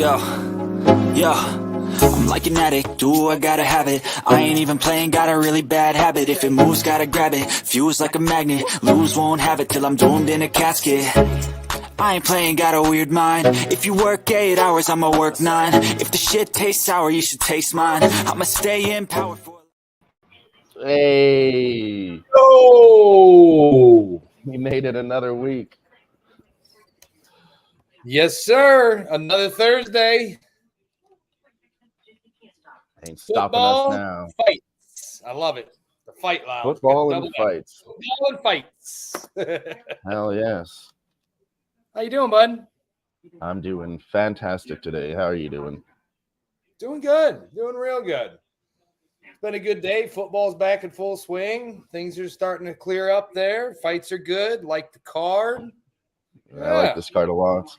Yo, I'm like an addict, ooh, I gotta have it. I ain't even playing, got a really bad habit. If it moves, gotta grab it, fuse like a magnet. Lose, won't have it till I'm doomed in a casket. I ain't playing, got a weird mind. If you work 8 hours, I'ma work 9. If the shit tastes sour, you should taste mine. I'ma stay in power for... Hey! Oh! We made it another week. Yes, sir. Another Thursday. Ain't stopping Football us now. Fights. I love it. The fight lounge. Football and fights. Football and fights. Hell yes. How you doing, bud? I'm doing fantastic today. How are you doing? Doing good. Doing real good. It's been a good day. Football's back in full swing. Things are starting to clear up there. Fights are good. Like the card. Yeah. I like this card a lot.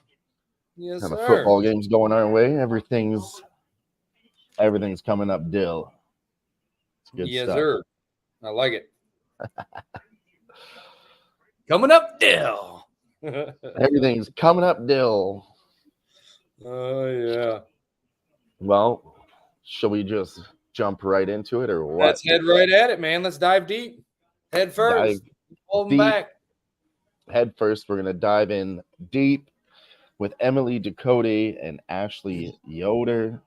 Yes, and the sir. football game's going our way. Everything's coming up dill. It's good yes, stuff. Sir. I like it. Coming up dill. Everything's coming up dill. Oh, yeah. Well, shall we just jump right into it or what? Let's head right at it, man. Let's dive deep. Head first. Hold them back. Head first, we're going to dive in deep with Emily Ducote and Ashley Yoder.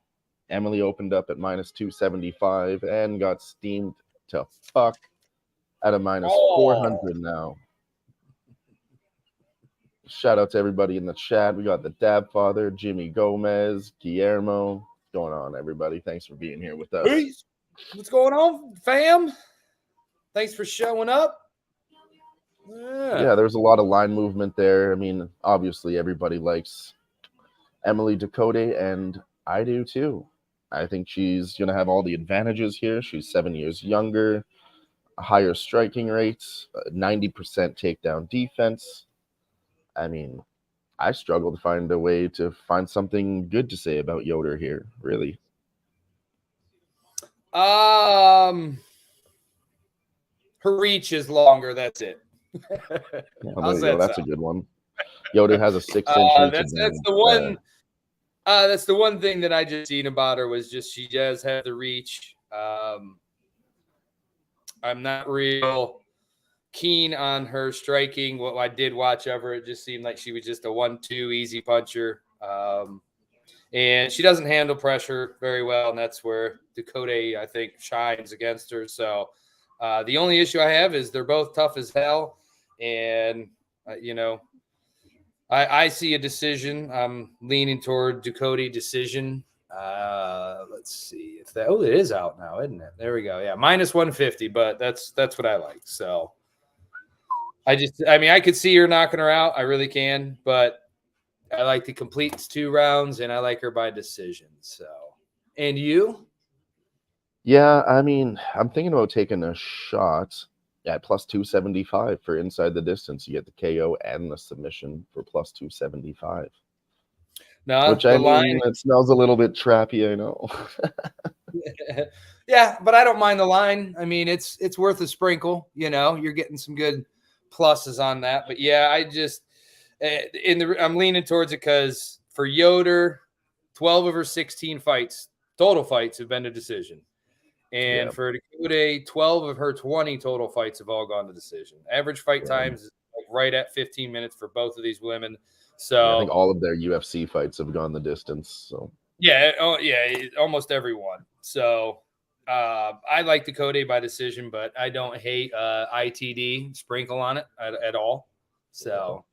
Emily opened up at minus 275 and got steamed to fuck at a minus 400 now. Shout out to everybody in the chat. We got the Dab Father, Jimmy Gomez, Guillermo. What's going on, everybody? Thanks for being here with us. Hey, what's going on, fam? Thanks for showing up. Yeah, there's a lot of line movement there. I mean, obviously everybody likes Emily Ducote, and I do too. I think she's going to have all the advantages here. She's 7 years younger, a higher striking rate, 90% takedown defense. I mean, I struggle to find a way to find something good to say about Yoder here, really. Her reach is longer, that's it. That's a good one. Yoder has a 6-inch reach. That's the one. That's the one thing that I just seen about her was just she does have the reach. I'm not real keen on her striking. What I did watch of her, it just seemed like she was just a 1-2 easy puncher. And she doesn't handle pressure very well, and that's where Ducote, I think, shines against her. So the only issue I have is they're both tough as hell. And, I see a decision. I'm leaning toward Ducote decision. Let's see if that. Oh, it is out now, isn't it? There we go. Yeah, minus 150. But that's what I like. So I could see her knocking her out. I really can. But I like the complete 2 rounds, and I like her by decision. So, and you? Yeah, I mean, I'm thinking about taking a shot at plus 275 for inside the distance. You get the KO and the submission for plus 275. No, which it smells a little bit trappy, I know. Yeah, but I don't mind the line. I mean, it's worth a sprinkle. You're getting some good pluses on that. But yeah, I'm leaning towards it because for Yoder, 12 of her 16 total fights have been a decision. And for Ducote, 12 of her 20 total fights have all gone to decision. Average fight times is right at 15 minutes for both of these women. So I think all of their UFC fights have gone the distance. So almost everyone. So I like Ducote by decision, but I don't hate ITD sprinkle on it at all. So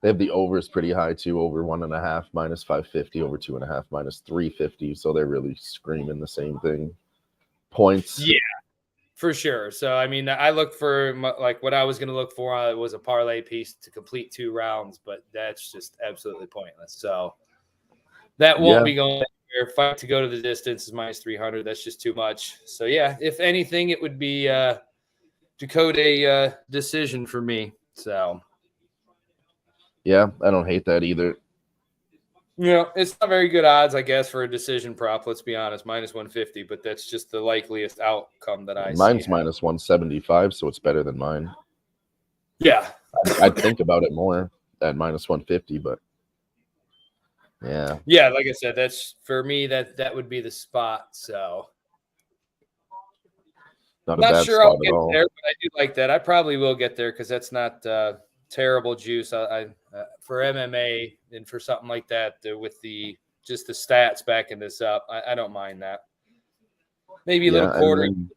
they have the overs pretty high too, over 1.5 minus 550, over 2.5 minus 350. So they're really screaming the same thing. Points. Yeah, for sure. So, I mean, I looked for what I was going to look for was a parlay piece to complete 2 rounds, but that's just absolutely pointless. So that won't be going anywhere. Fight to go to the distance is minus 300. That's just too much. So, yeah, if anything, it would be Ducote decision for me. So, yeah, I don't hate that either. It's not very good odds, I guess, for a decision prop. Let's be honest, minus 150, but that's just the likeliest outcome that I see. Mine's minus 175, so it's better than mine. Yeah. I'd think about it more at minus 150, but Yeah, like I said, that's for me. That would be the spot. So Not a not bad sure I'll spot at get all. there, but I do like that. I probably will get there because that's not terrible juice. I for MMA and for something like that with the just the stats backing this up, I don't mind that. Maybe a little Yeah, and quarter then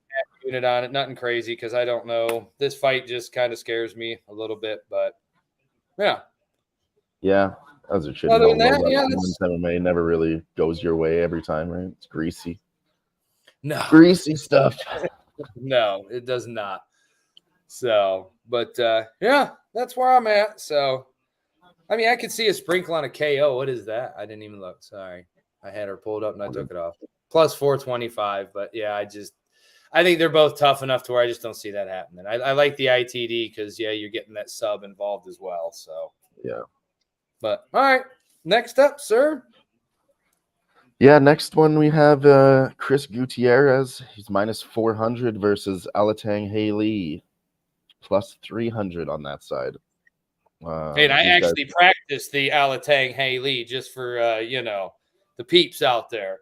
unit on it, nothing crazy because I don't know. This fight just kind of scares me a little bit, but yeah. yeah, as it should. Other than Low that, level yeah, women's MMA never really goes your way every time, right? It's greasy stuff. No, it does not. So, but yeah, that's where I'm at. So, I mean, I could see a sprinkle on a KO. What is that? I didn't even look. Sorry, I had her pulled up and I took it off. Plus 425. But yeah, I think they're both tough enough to where I just don't see that happening. I like the ITD because yeah, you're getting that sub involved as well. So Yeah. but all right, next up, sir. Yeah, next one we have Chris Gutierrez. He's minus 400 versus Alatang Haley, plus 300 on that side. Hey, and I These guys, actually practiced the Alatang Haley just for the peeps out there.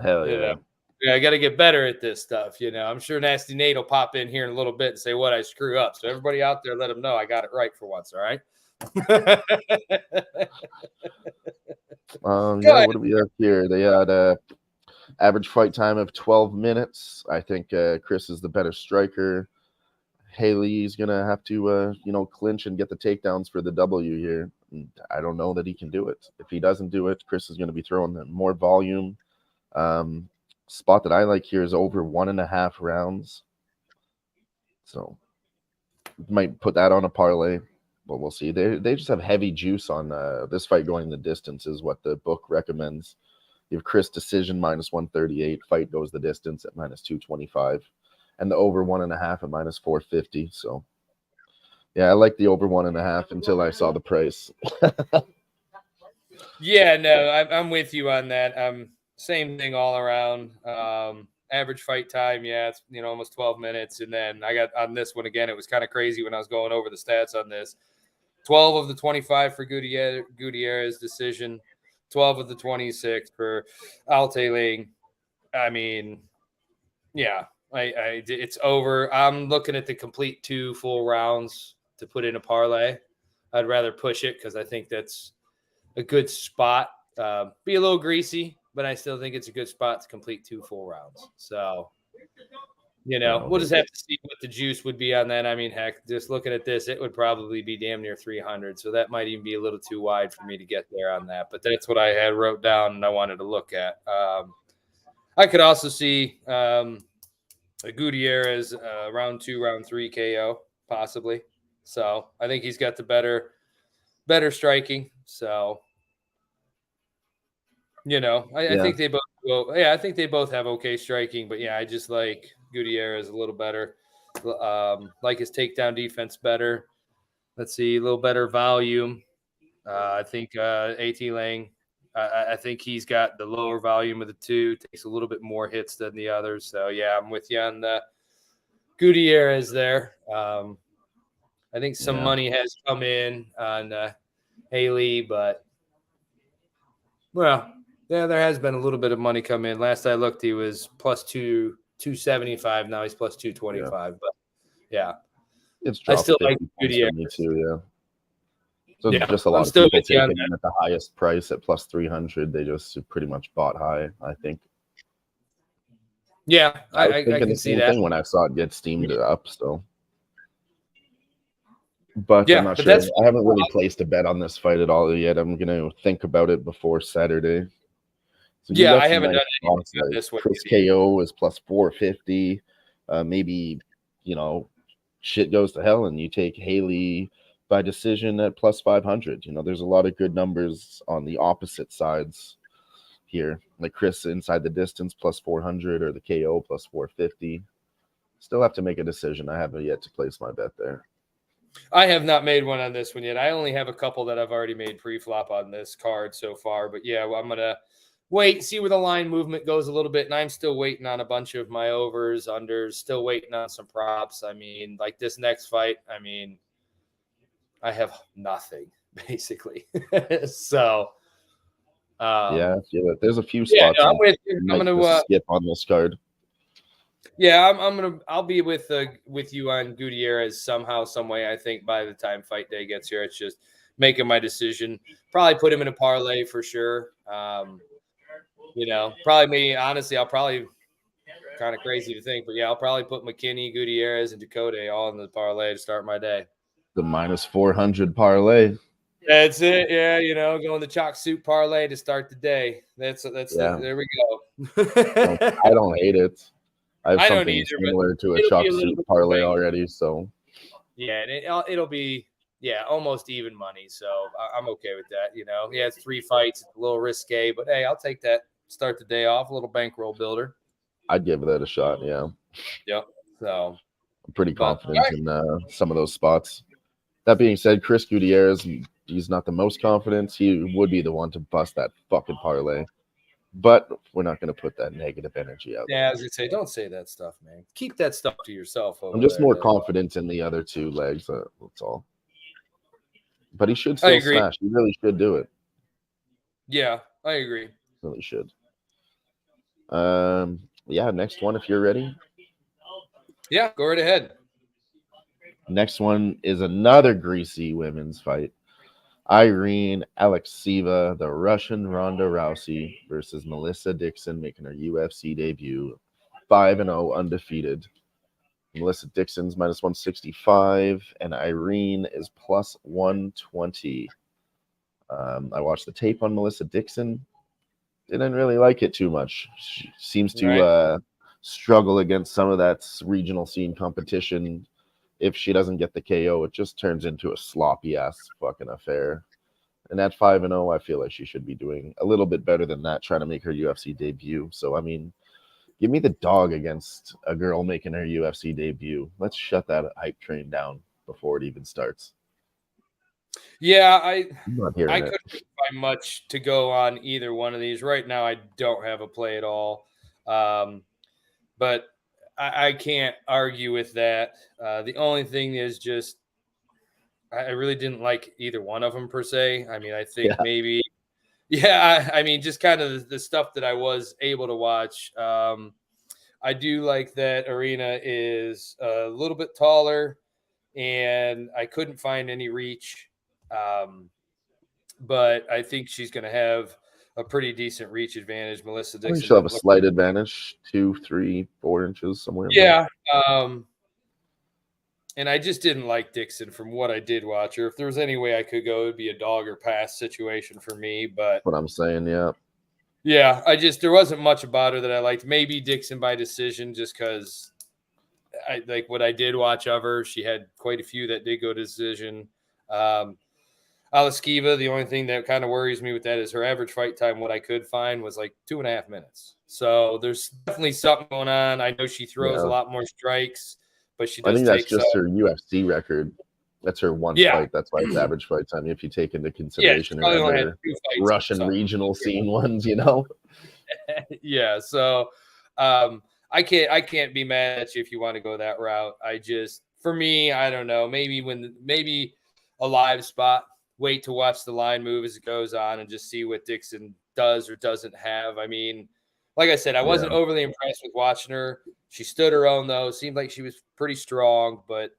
hell You yeah. know, yeah, I got to get better at this stuff. I'm sure Nasty Nate will pop in here in a little bit and say what I screw up. So everybody out there, let him know I got it right for once. All right. Yeah, what do we have here? They had a average fight time of 12 minutes. I think Chris is the better striker. Haley's gonna have to clinch and get the takedowns for the W here. And I don't know that he can do it. If he doesn't do it, Chris is gonna be throwing more volume. Spot that I like here is over 1.5 rounds. So might put that on a parlay, but we'll see. They just have heavy juice on this fight going the distance is what the book recommends. You have Chris decision minus 138, fight goes the distance at minus 225, and the over 1.5 at minus 450. So yeah, I like the over 1.5 until I saw the price. Yeah, no, I'm with you on that. Same thing all around. Average fight time, yeah, it's almost 12 minutes. And then I got on this one again. It was kind of crazy when I was going over the stats on this. 12 of the 25 for Gutierrez decision, 12 of the 26 for Altailing. I mean, yeah, it's over. I'm looking at the complete 2 full rounds to put in a parlay. I'd rather push it because I think that's a good spot. Be a little greasy, but I still think it's a good spot to complete 2 full rounds. So, we'll just have to see what the juice would be on that. I mean, heck, just looking at this, it would probably be damn near 300. So that might even be a little too wide for me to get there on that. But that's what I had wrote down and I wanted to look at. I could also see a Gutierrez round 2, round 3 KO possibly. So I think he's got the better striking. So I think they both will. Yeah, I think they both have okay striking, but yeah, I just like Gutierrez a little better. Like his takedown defense better. Let's see, a little better volume. I think AT Lang. I think he's got the lower volume of the two. Takes a little bit more hits than the others. So yeah, I'm with you on the Gutierrez there. I think some money has come in on Haley, but well. Yeah, there has been a little bit of money come in. Last I looked, he was plus 275. Now he's plus 225. Yeah. But yeah, it's I still 50 like Gutierrez. For me too. Yeah. So yeah, just a lot of people taking him at the highest price at plus 300. They just pretty much bought high, I think. Yeah, I can see that. Thing when I saw it get steamed up. So. But I'm not sure. I haven't really placed a bet on this fight at all yet. I'm going to think about it before Saturday. So yeah, I haven't done anything like this one. Chris KO is plus 450. Maybe, shit goes to hell and you take Haley by decision at plus 500. There's a lot of good numbers on the opposite sides here. Like Chris inside the distance plus 400 or the KO plus 450. Still have to make a decision. I haven't yet to place my bet there. I have not made one on this one yet. I only have a couple that I've already made pre-flop on this card so far. But yeah, I'm going to wait, see where the line movement goes a little bit. And I'm still waiting on a bunch of my overs, unders, still waiting on some props. I mean, like this next fight, I have nothing basically. So Yeah, I feel it. There's a few Yeah, spots no, I I'm with you. I'm might gonna. just skip on this card. Yeah, I'm gonna. I'll be with you on Gutierrez somehow, some way. I think by the time fight day gets here, it's just making my decision. Probably put him in a parlay for sure. Probably me. Honestly, I'll probably kind of crazy to think, but yeah, I'll probably put McKinney, Gutierrez, and Dakota all in the parlay to start my day. The minus 400 parlay. That's it. Yeah, going the chalk soup parlay to start the day. There we go. I don't hate it. I have I don't something either, but similar to a it'll chalk be a little soup bit parlay bang. already, so Yeah, and it'll be almost even money. So I'm okay with that. Yeah, it's 3 fights, it's a little risque, but hey, I'll take that. Start the day off, a little bankroll builder. I'd give that a shot. Yeah. Yep. So I'm pretty confident in some of those spots. That being said, Chris Gutierrez, he's not the most confident. He would be the one to bust that fucking parlay. But we're not going to put that negative energy out there. Yeah, as you say, don't say that stuff, man. Keep that stuff to yourself. I'm just more confident in the other 2 legs. That's all. But he should still smash. He really should do it. Yeah, I agree. Really should. Yeah, next one if you're ready. Yeah, go right ahead. Next one is another greasy women's fight. Irene Alekseeva, the Russian Ronda Rousey versus Melissa Dixon, making her UFC debut. 5-0 undefeated. Melissa Dixon's minus 165, and Irene is plus 120. I watched the tape on Melissa Dixon. Didn't really like it too much. She seems to struggle against some of that regional scene competition. If she doesn't get the KO, it just turns into a sloppy ass fucking affair. And at 5-0, I feel like she should be doing a little bit better than that, trying to make her UFC debut. So, I mean, give me the dog against a girl making her UFC debut. Let's shut that hype train down before it even starts. Yeah, I couldn't find much to go on either one of these. Right now, I don't have a play at all. But I can't argue with that. The only thing is just I really didn't like either one of them per se. I mean, I think maybe, I mean, just kind of the stuff that I was able to watch. I do like that Arena is a little bit taller, and I couldn't find any reach. But I think she's going to have a pretty decent reach advantage. Melissa Dixon. She'll have a slight advantage, 2, 3, 4 inches somewhere. Yeah. And I just didn't like Dixon from what I did watch her. If there was any way I could go, it would be a dog or pass situation for me. But what I'm saying, yeah. Yeah, there wasn't much about her that I liked. Maybe Dixon by decision, just because I like what I did watch of her. She had quite a few that did go to decision. Alekseeva, the only thing that kind of worries me with that is her average fight time. What I could find was like 2.5 minutes. So there's definitely something going on. I know she throws a lot more strikes, but she does. I think that's just her UFC record. That's her one fight. That's why it's average fight time. If you take into consideration her other Russian regional scene ones, Yeah. So I can't be mad at you if you want to go that route. For me, I don't know. Maybe a live spot. Wait to watch the line move as it goes on and just see what Dixon does or doesn't have. I mean, like I said, I wasn't overly impressed with watching her. She stood her own, though. Seemed like she was pretty strong. But,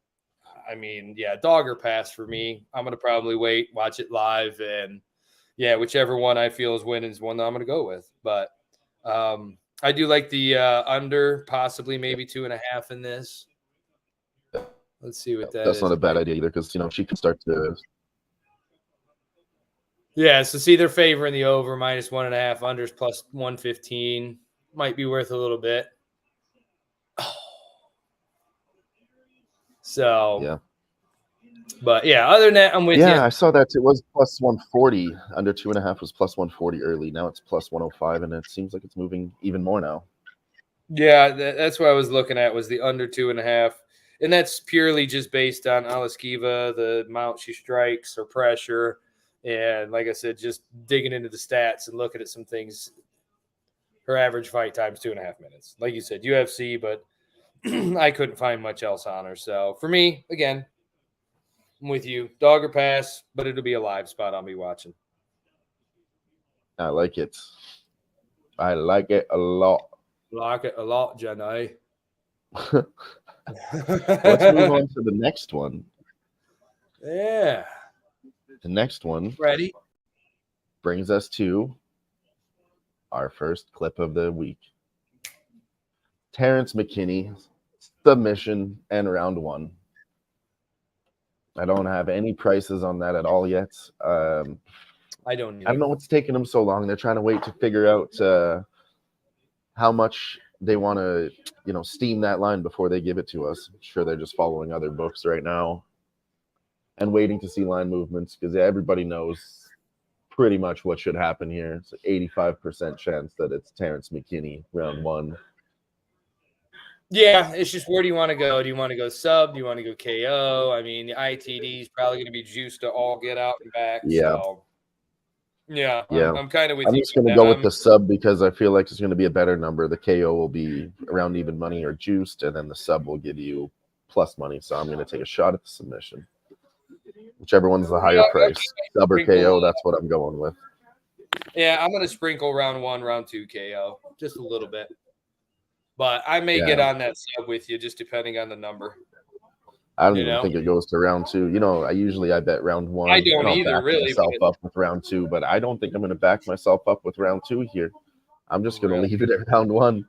I mean, dog or pass for me. I'm going to probably wait, watch it live. And, whichever one I feel is winning is one that I'm going to go with. But I do like the under, possibly maybe 2.5 in this. Let's see what that's not a bad idea either because, she could start to – yeah, so see they're favoring the over minus 1.5, unders plus 115. Might be worth a little bit. So, but other than that, I'm with you. Yeah, I saw that it was plus 140. Under 2.5 was plus 140 early. Now it's plus 105, and it seems like it's moving even more now. Yeah, that's what I was looking at was the under 2.5. And that's purely just based on Alekseeva, the amount she strikes or pressure. And like I said, just digging into the stats and looking at some things. Her average fight time is 2.5 minutes. Like you said, UFC, but I couldn't find much else on her. So for me, again, I'm with you. Dog or pass, but it'll be a live spot I'll be watching. I like it. I like it a lot. Like it a lot, Jenny. Let's move on to the next one. Yeah. The next one Ready? brings us to our first clip of the week. Terrence McKinney, submission and round one. I don't have any prices on that at all yet. I don't I don't know what's taking them so long. They're trying to wait to figure out how much they want to, steam that line before they give it to us. I'm sure they're just following other books right now and waiting to see line movements because everybody knows pretty much what should happen here. It's an 85% chance that it's Terrence McKinney round one. Yeah, it's just where do you want to go? Do you want to go sub? Do you want to go KO? I mean, the ITD is probably going to be juiced to all get out and back. Yeah. So, yeah. I'm kind of with I'm you. just going to go with the sub because I feel like it's going to be a better number. The KO will be around even money or juiced, and then the sub will give you plus money. So I'm going to take a shot at the submission. Whichever one's the higher price, sub or KO, that's what I'm going with. Yeah, I'm going to sprinkle round one, round two KO, just a little bit. But I may get on that sub with you, just depending on the number. I don't even think it goes to round two. I bet round one. I don't either, back really. Myself up with round two, but I don't think I'm going to back myself up with round two here. I'm just going to leave it at round one.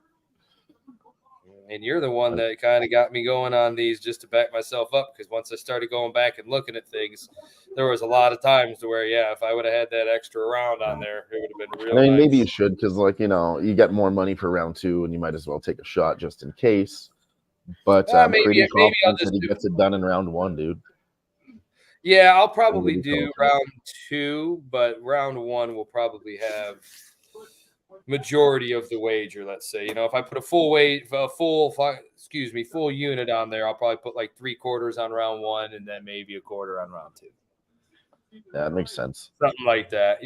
And you're the one that kind of got me going on these just to back myself up because once I started going back and looking at things, there was a lot of times to where, if I would have had that extra round on there, it would have been real nice. Maybe you should because, you get more money for round two and you might as well take a shot just in case. But I'm pretty confident that he gets it done in round one, dude. Yeah, I'll probably do round two, but round one will probably have majority of the wager. Let's say, if I put a full unit on there, I'll probably put like 3/4 on round one and then maybe a quarter on round two. Yeah, that makes sense. Something like that,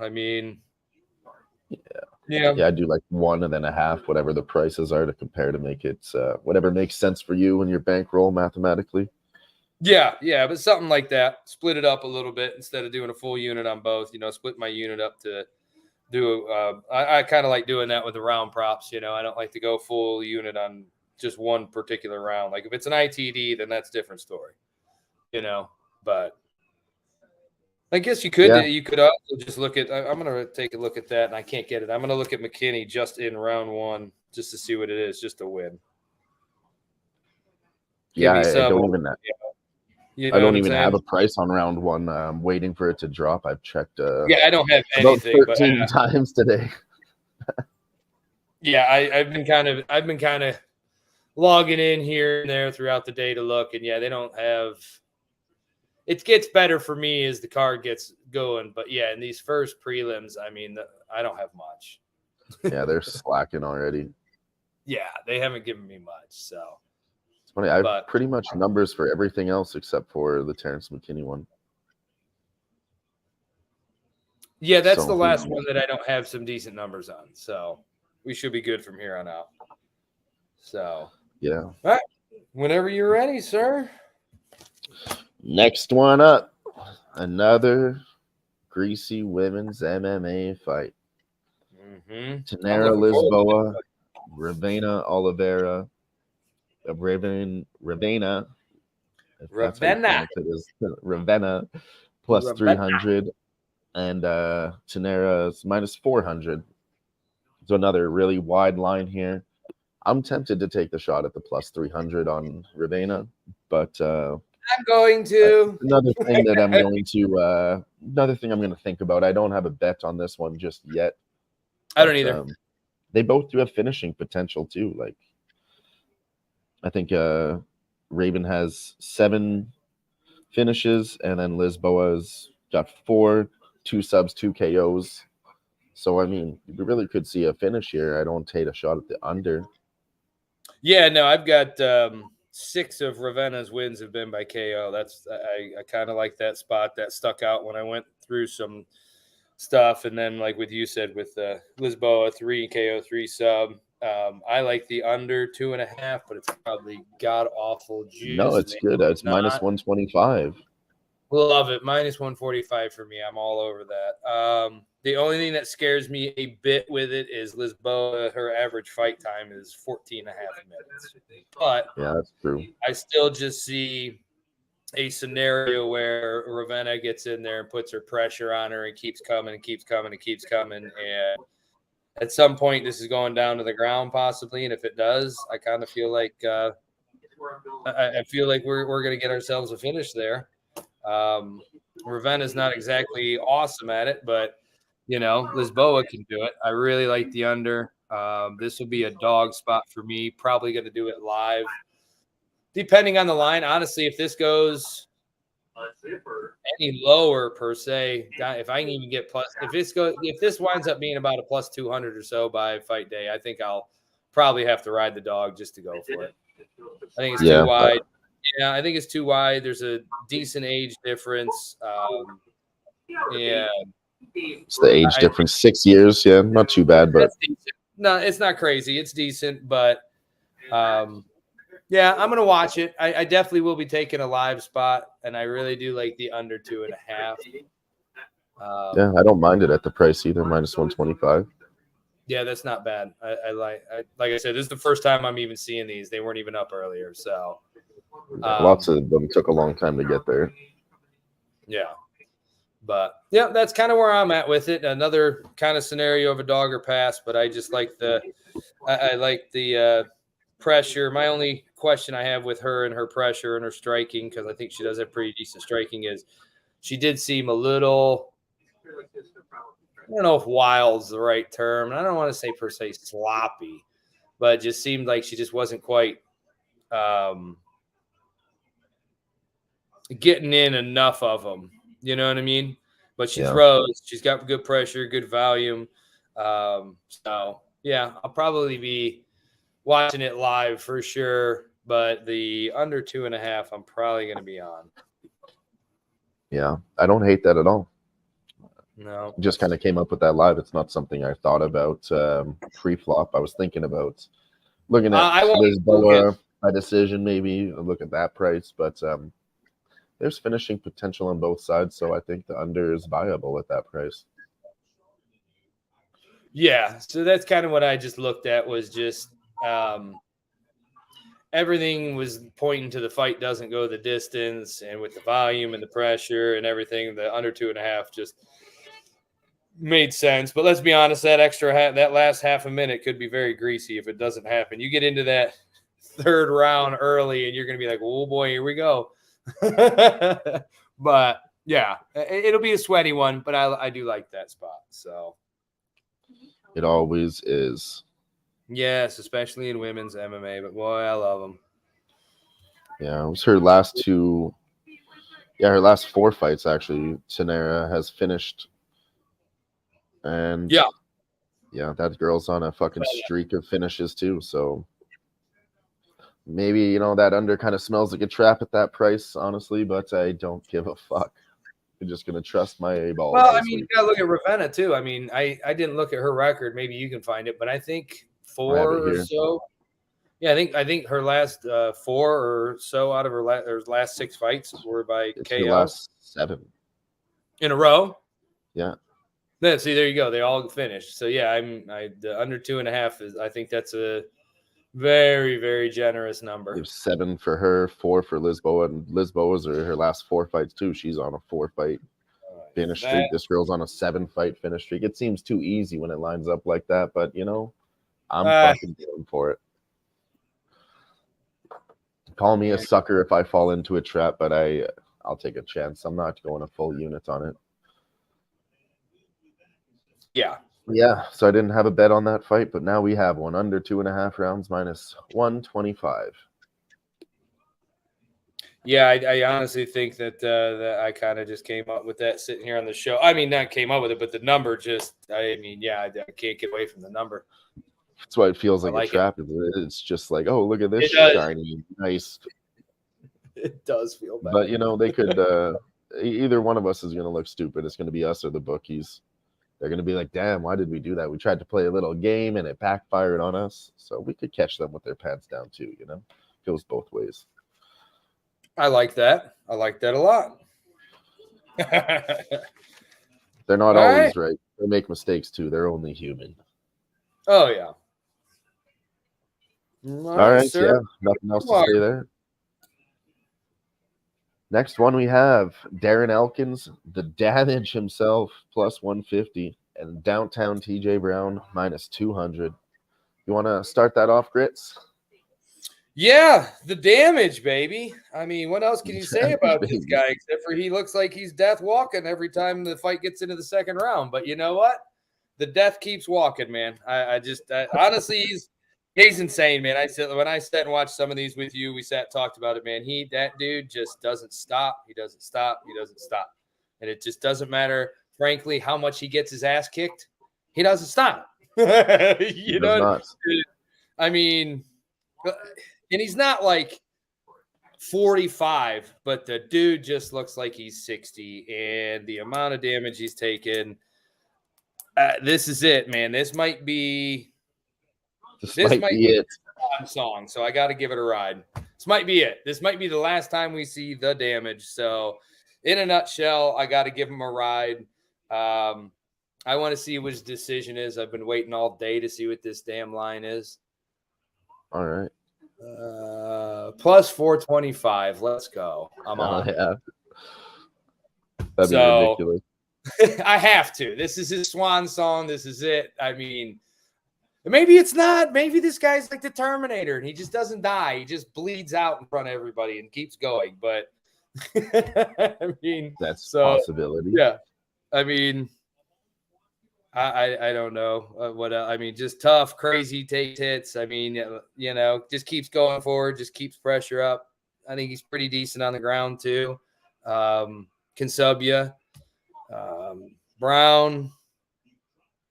I mean, I do like 1 and then a half, whatever the prices are to compare to make it whatever makes sense for you and your bankroll mathematically. Yeah, but something like that. Split it up a little bit instead of doing a full unit on both. Split my unit up to do. I kind of like doing that with the round props. I don't like to go full unit on just one particular round. Like if it's an ITD, then that's a different story. But I guess you could. Yeah. You could also just look at. I'm gonna take a look at that, and I can't get it. I'm gonna look at McKinney just in round one, just to see what it is, just to win. I don't even have a price on round one. I'm waiting for it to drop. I've checked. I don't have anything. About 13 times today. I've been kind of logging in here and there throughout the day to look, and they don't have. It gets better for me as the card gets going, but in these first prelims, I mean, I don't have much. Yeah, they're slacking already. Yeah, they haven't given me much, so. It's funny. I have pretty much numbers for everything else except for the Terrence McKinney one. Yeah, that's the last one that I don't have some decent numbers on, so we should be good from here on out. So. Yeah. All right. Whenever you're ready, sir. Next one up, another greasy women's MMA fight. Tanera Lisboa, Ravena Oliveira, Ravena plus 300, and Tanera's minus 400. So another really wide line here. I'm tempted to take the shot at the plus 300 on Ravena, but I'm going to. Another thing I'm going to think about. I don't have a bet on this one just yet. I don't either. They both do have finishing potential too. Like, I think Raven has 7 finishes, and then Lisboa's got 4, 2 subs, 2 KOs. So I mean, we really could see a finish here. I don't take a shot at the under. Yeah, no, I've got 6 of Ravena's wins have been by KO. That's I kind of like that spot. That stuck out when I went through some stuff, and then like with you said with Lisboa 3 KO 3 sub. I like the under 2.5, but it's probably god awful juice. No, it's good. It's minus 125. Love it. Minus 145 for me. I'm all over that. The only thing that scares me a bit with it is Lisboa. Her average fight time is 14 and a half minutes. But yeah, that's true. I still just see a scenario where Ravenna gets in there and puts her pressure on her and keeps coming and keeps coming and keeps coming. And at some point, this is going down to the ground possibly. And if it does, I kind of feel like I feel like we're going to get ourselves a finish there. Ravenna's not exactly awesome at it, but Lisboa can do it. I really like the under. This will be a dog spot for me. Probably going to do it live, depending on the line. Honestly, if this goes any lower per se, if I can even get plus, if this winds up being about a plus 200 or so by fight day, I think I'll probably have to ride the dog just to go for it. I think it's too wide. Yeah, I think it's too wide. There's a decent age difference. Yeah. It's the age difference, 6 years. Yeah, not too bad, but no, it's not crazy. It's decent, but yeah, I'm gonna watch it. I definitely will be taking a live spot, and I really do like the under 2.5. Yeah, I don't mind it at the price either, minus 125. Yeah, that's not bad. I like I said, this is the first time I'm even seeing these. They weren't even up earlier, so lots of them took a long time to get there. Yeah. But yeah, that's kind of where I'm at with it. Another kind of scenario of a dog or pass, but I just like I like the pressure. My only question I have with her and her pressure and her striking, because I think she does have pretty decent striking, is she did seem a little, I don't know if wild's the right term. I don't want to say per se sloppy, but it just seemed like she just wasn't quite getting in enough of them. You know what I mean? But she throws. She's got good pressure, good volume. So, yeah, I'll probably be watching it live for sure. But the under 2.5, I'm probably going to be on. Yeah, I don't hate that at all. No. Just kind of came up with that live. It's not something I thought about pre-flop. I was thinking about looking at Lisboa, a decision maybe, look at that price. But there's finishing potential on both sides, so I think the under is viable at that price. Yeah, so that's kind of what I just looked at, was just everything was pointing to the fight doesn't go the distance, and with the volume and the pressure and everything, the under 2.5 just made sense. But let's be honest, that last half a minute could be very greasy if it doesn't happen. You get into that third round early, and you're going to be like, oh boy, here we go. But yeah, it'll be a sweaty one, but I do like that spot. So it always is. Yes, especially in women's MMA. But boy, I love them. Yeah, it was her last two. Yeah, her last 4 fights actually. Tanera has finished, and yeah, that girl's on a fucking streak of finishes too. So maybe, that under kind of smells like a trap at that price, honestly, but I don't give a fuck. I'm just going to trust my A-ball. Well, I mean, you got to look at Ravenna, too. I mean, I didn't look at her record. Maybe you can find it, but I think 4 or so. Yeah, I think her last 4 or so out of her last 6 fights were by KO. Last 7. In a row? Yeah. Then see, there you go. They all finished. So, yeah, the under 2.5 is, I think that's a very, very generous number. 7 for her, 4 for Lisboa, and Lisboa's are her last 4 fights too. She's on a 4-fight finish streak. This girl's on a 7-fight finish streak. It seems too easy when it lines up like that, but I'm fucking going for it. Call me a sucker if I fall into a trap, but I'll take a chance. I'm not going a full unit on it. Yeah, so I didn't have a bet on that fight, but now we have one. Under 2.5 rounds, minus 125. Yeah, I honestly think that I kind of just came up with that sitting here on the show. I mean, not came up with it, but the number just, I can't get away from the number. That's why it feels like a trap. It's just like, oh, look at this shiny, nice. It does feel bad. But, they could, either one of us is going to look stupid. It's going to be us or the bookies. They're going to be like, damn, why did we do that? We tried to play a little game and it backfired on us. So we could catch them with their pants down too, Goes both ways. I like that. I like that a lot. They're not always right. They make mistakes too. They're only human. Oh yeah. All right, sir. yeah, nothing else to say there. Next one we have Darren Elkins, the Damage himself, plus 150, and Downtown TJ Brown, minus 200. You want to start that off, Grits? Yeah, the Damage, baby. I mean, what else can you say about Baby. this guy except for he looks like he's death walking every time the fight gets into the second round? But you know what? The death keeps walking, man. Honestly, he's insane, man. When I sat and watched some of these with you, we sat and talked about it, man. That dude just doesn't stop. He doesn't stop. He doesn't stop. And it just doesn't matter, frankly, how much he gets his ass kicked. He doesn't stop. He does not. I mean, and he's not like 45, but the dude just looks like he's 60. And the amount of damage he's taken, this is it, man. This might be it. Song, so I got to give it a ride. This might be it. This might be the last time we see the Damage. So, in a nutshell, I got to give him a ride. I want to see what his decision is. I've been waiting all day to see what this damn line is. All right. Plus 425. Let's go. I'm on. Yeah. That'd be ridiculous. I have to. This is his swan song. This is it. I mean, maybe it's not. Maybe this guy's like the Terminator and he just doesn't die. He just bleeds out in front of everybody and keeps going. But I mean, that's a possibility. Yeah. I mean, I don't know what I mean. Just tough, crazy, takes hits. I mean, just keeps going forward, just keeps pressure up. I think he's pretty decent on the ground too. Can sub you. Brown,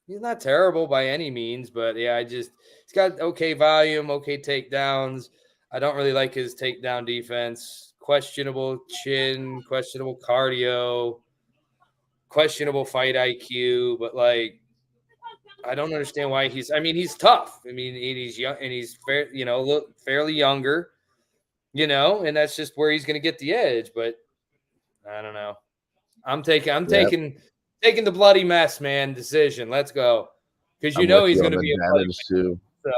he's not terrible by any means, but yeah, he's got okay volume, okay takedowns. I don't really like his takedown defense. Questionable chin, questionable cardio, questionable fight IQ, but like, I don't understand why he's tough. I mean, he's young and he's fairly younger, and that's just where he's going to get the edge. But I don't know. I'm taking the bloody mess, man. Decision. Let's go. Because he's going to be a bloody mess. Too. So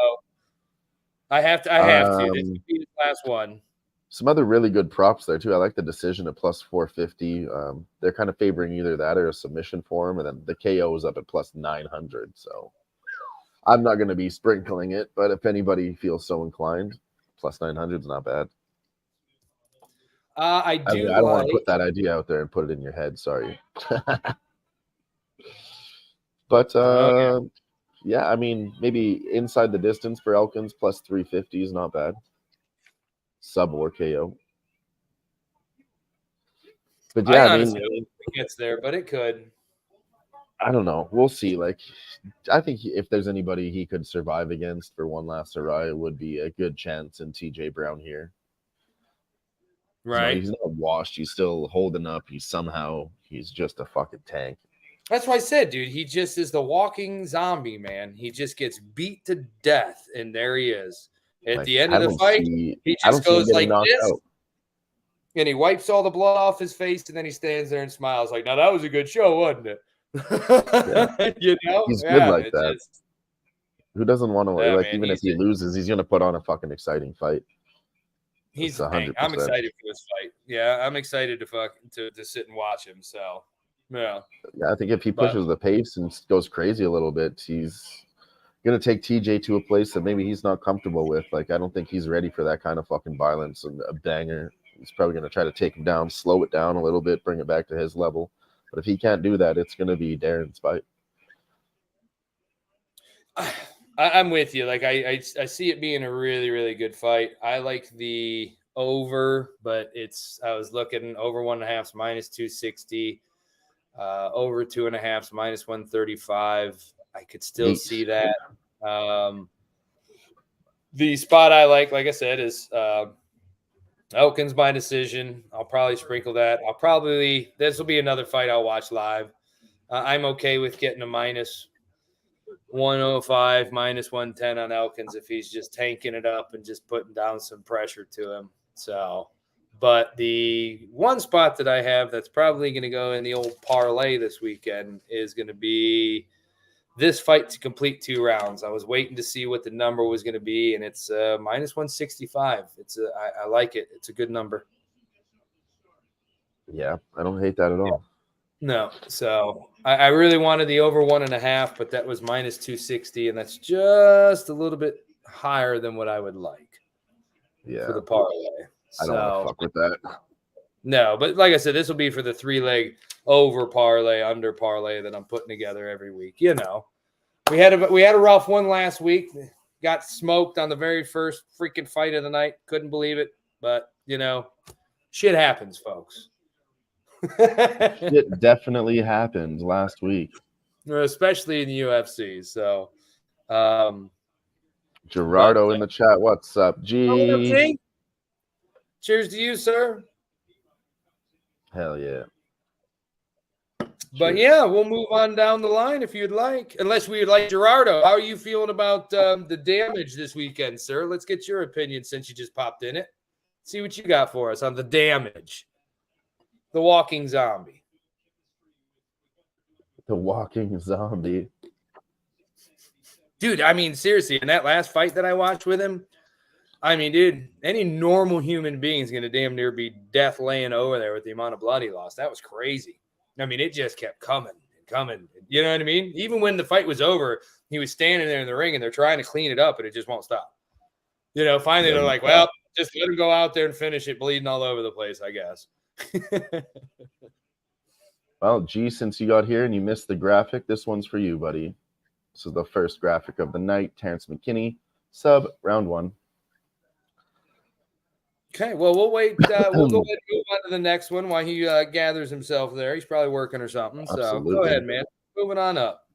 I have to. This could be his last one. Some other really good props there too. I like the decision at plus 450. They're kind of favoring either that or a submission for him, and then the KO is up at plus 900. So I'm not going to be sprinkling it, but if anybody feels so inclined, plus 900 is not bad. I don't want to put that idea out there and put it in your head. Sorry. But yeah, I mean, maybe inside the distance for Elkins, plus 350 is not bad. Sub or KO. But yeah, I mean, it gets there, but it could. I don't know. We'll see. Like, I think if there's anybody he could survive against for one last hurrah, it would be a good chance in TJ Brown here. Right. He's not washed. He's still holding up. He's just a fucking tank. That's why I said, dude, he just is the walking zombie, man. He just gets beat to death, and there he is. At the end of the fight, he just goes like this, and he wipes all the blood off his face, and then he stands there and smiles like, now that was a good show, wasn't it? Yeah. He's good like that. Who doesn't want to, even if he loses, he's going to put on a fucking exciting fight. He's I'm excited for this fight. Yeah, I'm excited to sit and watch him. So, yeah. Yeah, I think if he pushes the pace and goes crazy a little bit, he's going to take TJ to a place that maybe he's not comfortable with. Like, I don't think he's ready for that kind of fucking violence and a banger. He's probably going to try to take him down, slow it down a little bit, bring it back to his level. But if he can't do that, it's going to be Darren's fight. I'm with you. Like, I see it being a really, really good fight. I like the over, but I was looking over 1.5 minus 260, over 2.5 minus 135. I could still see that. The spot I like I said, is Elkins by decision. I'll probably sprinkle that. This will be another fight I'll watch live. I'm okay with getting a minus 105, minus 110 on Elkins if he's just tanking it up and just putting down some pressure to him. So, But the one spot that I have that's probably going to go in the old parlay this weekend is going to be this fight to complete 2 rounds. I was waiting to see what the number was going to be, and it's minus 165. I like it. It's a good number. Yeah, I don't hate that at all. No, so I really wanted the over 1.5, but that was minus 260, and that's just a little bit higher than what I would like. Yeah, for the parlay. I don't want to fuck with that. No, but like I said, this will be for the 3-leg over parlay, under parlay that I'm putting together every week. You know, we had a rough one last week. Got smoked on the very first freaking fight of the night. Couldn't believe it, but you know, shit happens, folks. It definitely happened last week, especially in the UFC. So, Gerardo in the chat. What's up, G? Cheers to you, sir. Hell yeah. But yeah, we'll move on down the line if you'd like. Unless we would like Gerardo. How are you feeling about the damage this weekend, sir? Let's get your opinion since you just popped in it. See what you got for us on the damage. The walking zombie. The walking zombie. Dude, I mean, seriously, in that last fight that I watched with him, I mean, dude, any normal human being is going to damn near be death laying over there with the amount of blood he lost. That was crazy. I mean, it just kept coming and coming. You know what I mean? Even when the fight was over, he was standing there in the ring and they're trying to clean it up and it just won't stop. You know, finally they're like, well, just let him go out there and finish it, bleeding all over the place, I guess. Well, G, since you got here and you missed the graphic, this one's for you, buddy. This is the first graphic of the night. Terrence McKinney, sub, round 1. Okay, well, we'll wait. We'll go ahead and move on to the next one while he gathers himself there. He's probably working or something. So Absolutely. Go ahead, man. Moving on up.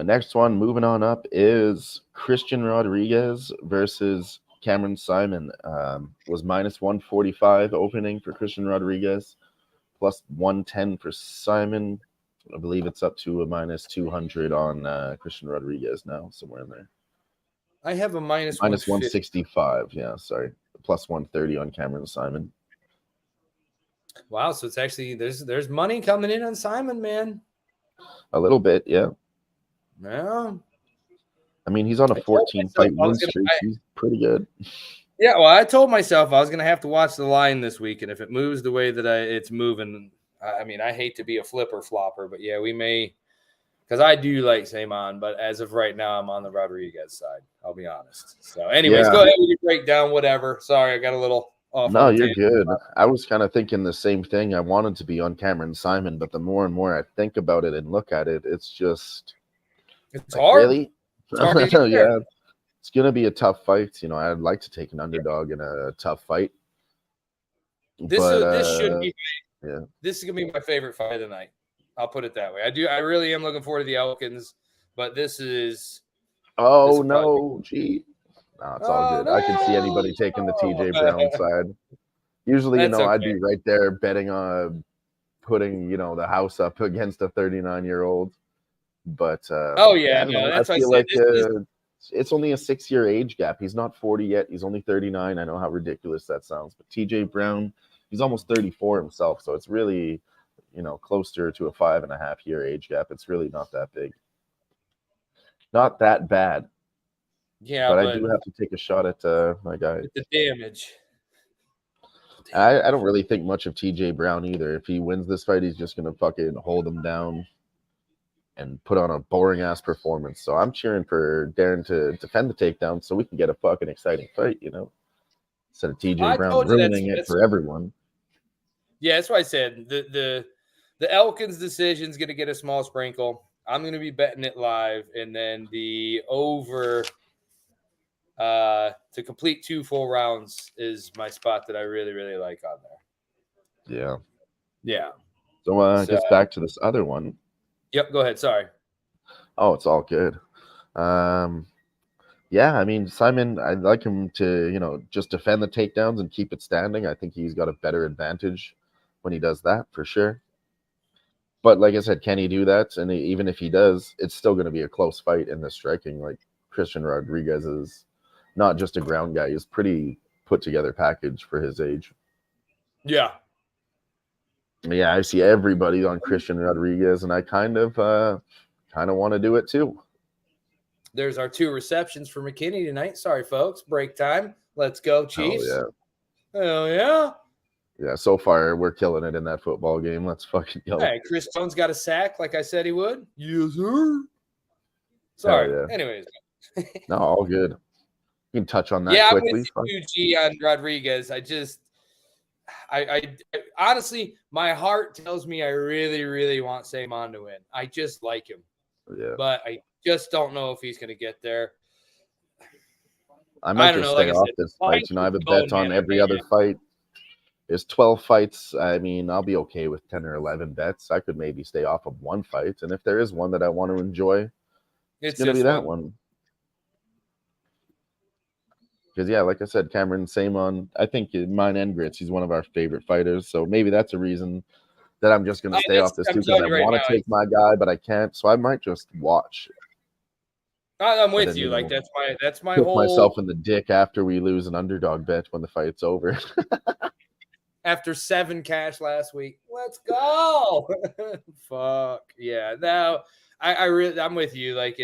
Next one, moving on up, is Christian Rodriguez versus Cameron Simon. Was minus 145 opening for Christian Rodriguez, plus 110 for Simon. I believe it's up to a minus 200 on Christian Rodriguez now, somewhere in there. I have a minus 165. Yeah, sorry. Plus 130 on Cameron Simon. Wow, so it's actually there's money coming in on Simon, man. A little bit, yeah. Yeah. I mean, he's on a 14-fight win streak. He's pretty good. Yeah, well, I told myself I was going to have to watch the line this week, and if it moves the way that it's moving, I mean, I hate to be a flipper flopper, but yeah, we may, because I do like Simon, but as of right now, I'm on the Rodriguez side. I'll be honest. So, anyways, Go ahead with your breakdown, whatever. Sorry, I got a little off. No, you're good. I was kind of thinking the same thing. I wanted to be on Cameron Simon, but the more and more I think about it and look at it, it's just it's like, hard. Really? It's hard yeah, it's gonna be a tough fight. You know, I'd like to take an underdog in a tough fight. This should be. Yeah, this is gonna be my favorite fight of the night. I'll put it that way. I really am looking forward to the Elkins, but this is. Oh no, gee. No, it's all good. No. I can see anybody taking the TJ Brown side. Usually, I'd be right there betting on putting, the house up against a 39-year-old. But that's I feel like it's only a 6-year age gap. He's not 40 yet. He's only 39. I know how ridiculous that sounds, but TJ Brown, he's almost 34 himself. So it's really, closer to a 5.5-year age gap. It's really not that big. Not that bad. Yeah, but I do have to take a shot at my guy. The damage. I don't really think much of TJ Brown either. If he wins this fight, he's just gonna fucking hold him down and put on a boring ass performance. So I'm cheering for Darren to defend the takedown so we can get a fucking exciting fight, instead of TJ Brown ruining it for everyone. Yeah, that's why I said the Elkins decision is gonna get a small sprinkle. I'm gonna be betting it live, and then the over to complete 2 full rounds is my spot that I really, really like on there. Yeah. Yeah. So I guess back to this other one. Yep, go ahead. Sorry. Oh, it's all good. Yeah, I mean, Simon, I'd like him to, just defend the takedowns and keep it standing. I think he's got a better advantage when he does that, for sure. But like I said, can he do that? And even if he does, it's still going to be a close fight in the striking. Like, Christian Rodriguez is not just a ground guy. He's pretty put together package for his age. Yeah. Yeah, I see everybody on Christian Rodriguez, and I kind of want to do it too. There's our 2 receptions for McKinney tonight. Sorry, folks. Break time. Let's go, Chiefs. Oh Hell yeah. yeah. So far, we're killing it in that football game. Let's fucking go. Hey, Chris Jones got a sack like I said he would. Yes, sir. Sorry. Hell yeah. Anyways. No, all good. You can touch on that Yeah, I'm quickly. with you, G, on Rodriguez. I honestly, my heart tells me I really, really want Samon to win. I just like him. Yeah. But I just don't know if he's going to get there. I might don't just know, stay like I off said, this fight fight. You know, I have a is bet going on hand every in other hand. fight. There's 12 fights. I mean, I'll be okay with 10 or 11 bets. I could maybe stay off of one fight. And if there is one that I want to enjoy, it's going to be that one. Because, yeah, like I said, Cameron Samon, I think mine and Grits, he's one of our favorite fighters. So maybe that's a reason that I'm just going to stay off this too, because I want to take my guy, but I can't. So I might just watch. I'm with you. Like that's my kick whole myself in the dick after we lose an underdog bet when the fight's over. After 7 cash last week. Let's go. Fuck. Yeah. Now I'm with you. Like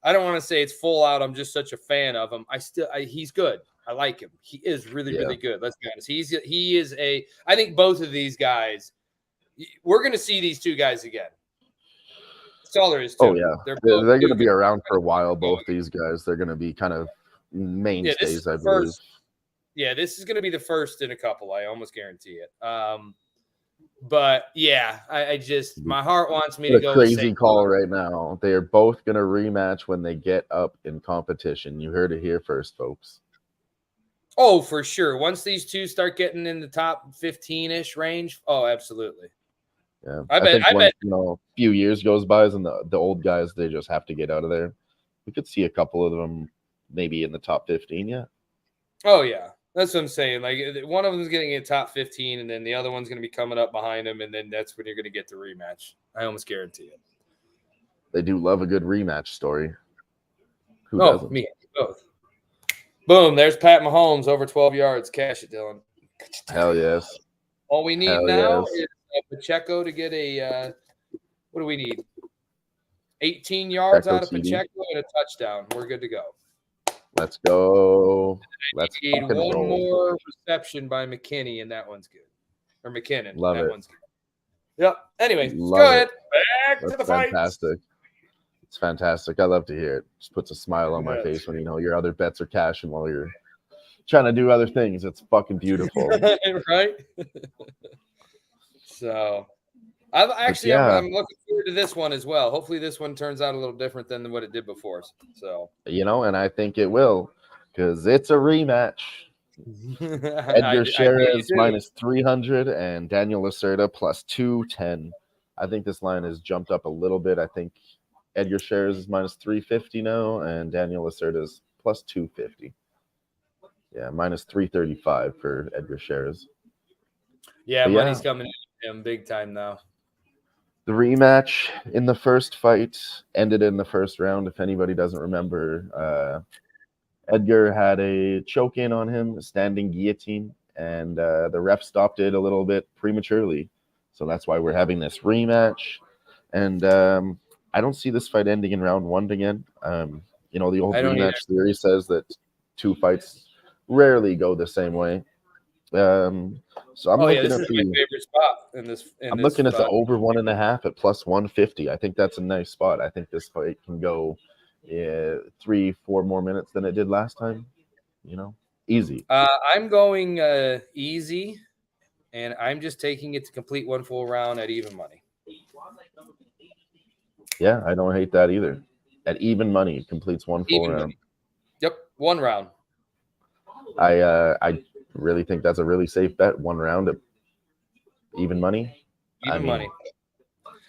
I don't want to say it's full out. I'm just such a fan of him. He's good. I like him. He is really, really good. Let's be honest. I think both of these guys, we're going to see these 2 guys again. That's all there is to it. Oh, yeah. They're going to be around for a while, both these guys. They're going to be kind of mainstays, I believe. Yeah, this is going to be the first in a couple. I almost guarantee it. But yeah, I just my heart wants me to go. Crazy call right now. They are both going to rematch when they get up in competition. You heard it here first, folks. Oh, for sure. Once these 2 start getting in the top 15-ish range, oh, absolutely. Yeah, I bet. A few years goes by, and the old guys, they just have to get out of there. We could see a couple of them maybe in the top 15. Yeah. Oh yeah. That's what I'm saying. Like one of them is getting in top 15, and then the other one's going to be coming up behind him, and then that's when you're going to get the rematch. I almost guarantee it. They do love a good rematch story. Who doesn't? Me both. Boom! There's Pat Mahomes over 12 yards. Cash it, Dylan. Hell yes. All we need now is Pacheco to get a. What do we need? 18 yards out of Pacheco and a touchdown. We're good to go. Let's go. Let's need one more reception by McKinney, and that one's good. Or McKinnon. Love it. One's good. Yep. Anyway, let's go ahead. Back to the fight. Fantastic. It's fantastic. I love to hear it. Just puts a smile on my face when your other bets are cashing while you're trying to do other things. It's fucking beautiful. Right? So I'm looking forward to this one as well. Hopefully this one turns out a little different than what it did before. So and I think it will, because it's a rematch. Edgar Sherez minus 300 and Daniel Lacerda plus 210. I think this line has jumped up a little bit. I think Edgar Sherez is minus 350 now, and Daniel Lacerda is plus 250. Yeah, minus 335 for Edgar Sherez. Yeah, money's coming in him big time now. The rematch in the first fight ended in the first round. If anybody doesn't remember, Edgar had a choke in on him, a standing guillotine, and the ref stopped it a little bit prematurely. So that's why we're having this rematch. And I don't see this fight ending in round 1 again. The old rematch theory says that 2 fights rarely go the same way. So I'm looking at my favorite spot in this. I'm looking at the over 1.5 at plus 150. I think that's a nice spot. I think this fight can go 3-4 more minutes than it did last time. Easy. I'm going easy, and I'm just taking it to complete 1 full round at even money. Yeah, I don't hate that either. At even money, it completes 1 full round. Money. Yep, 1 round. I really think that's a really safe bet. 1 round at even money. Money.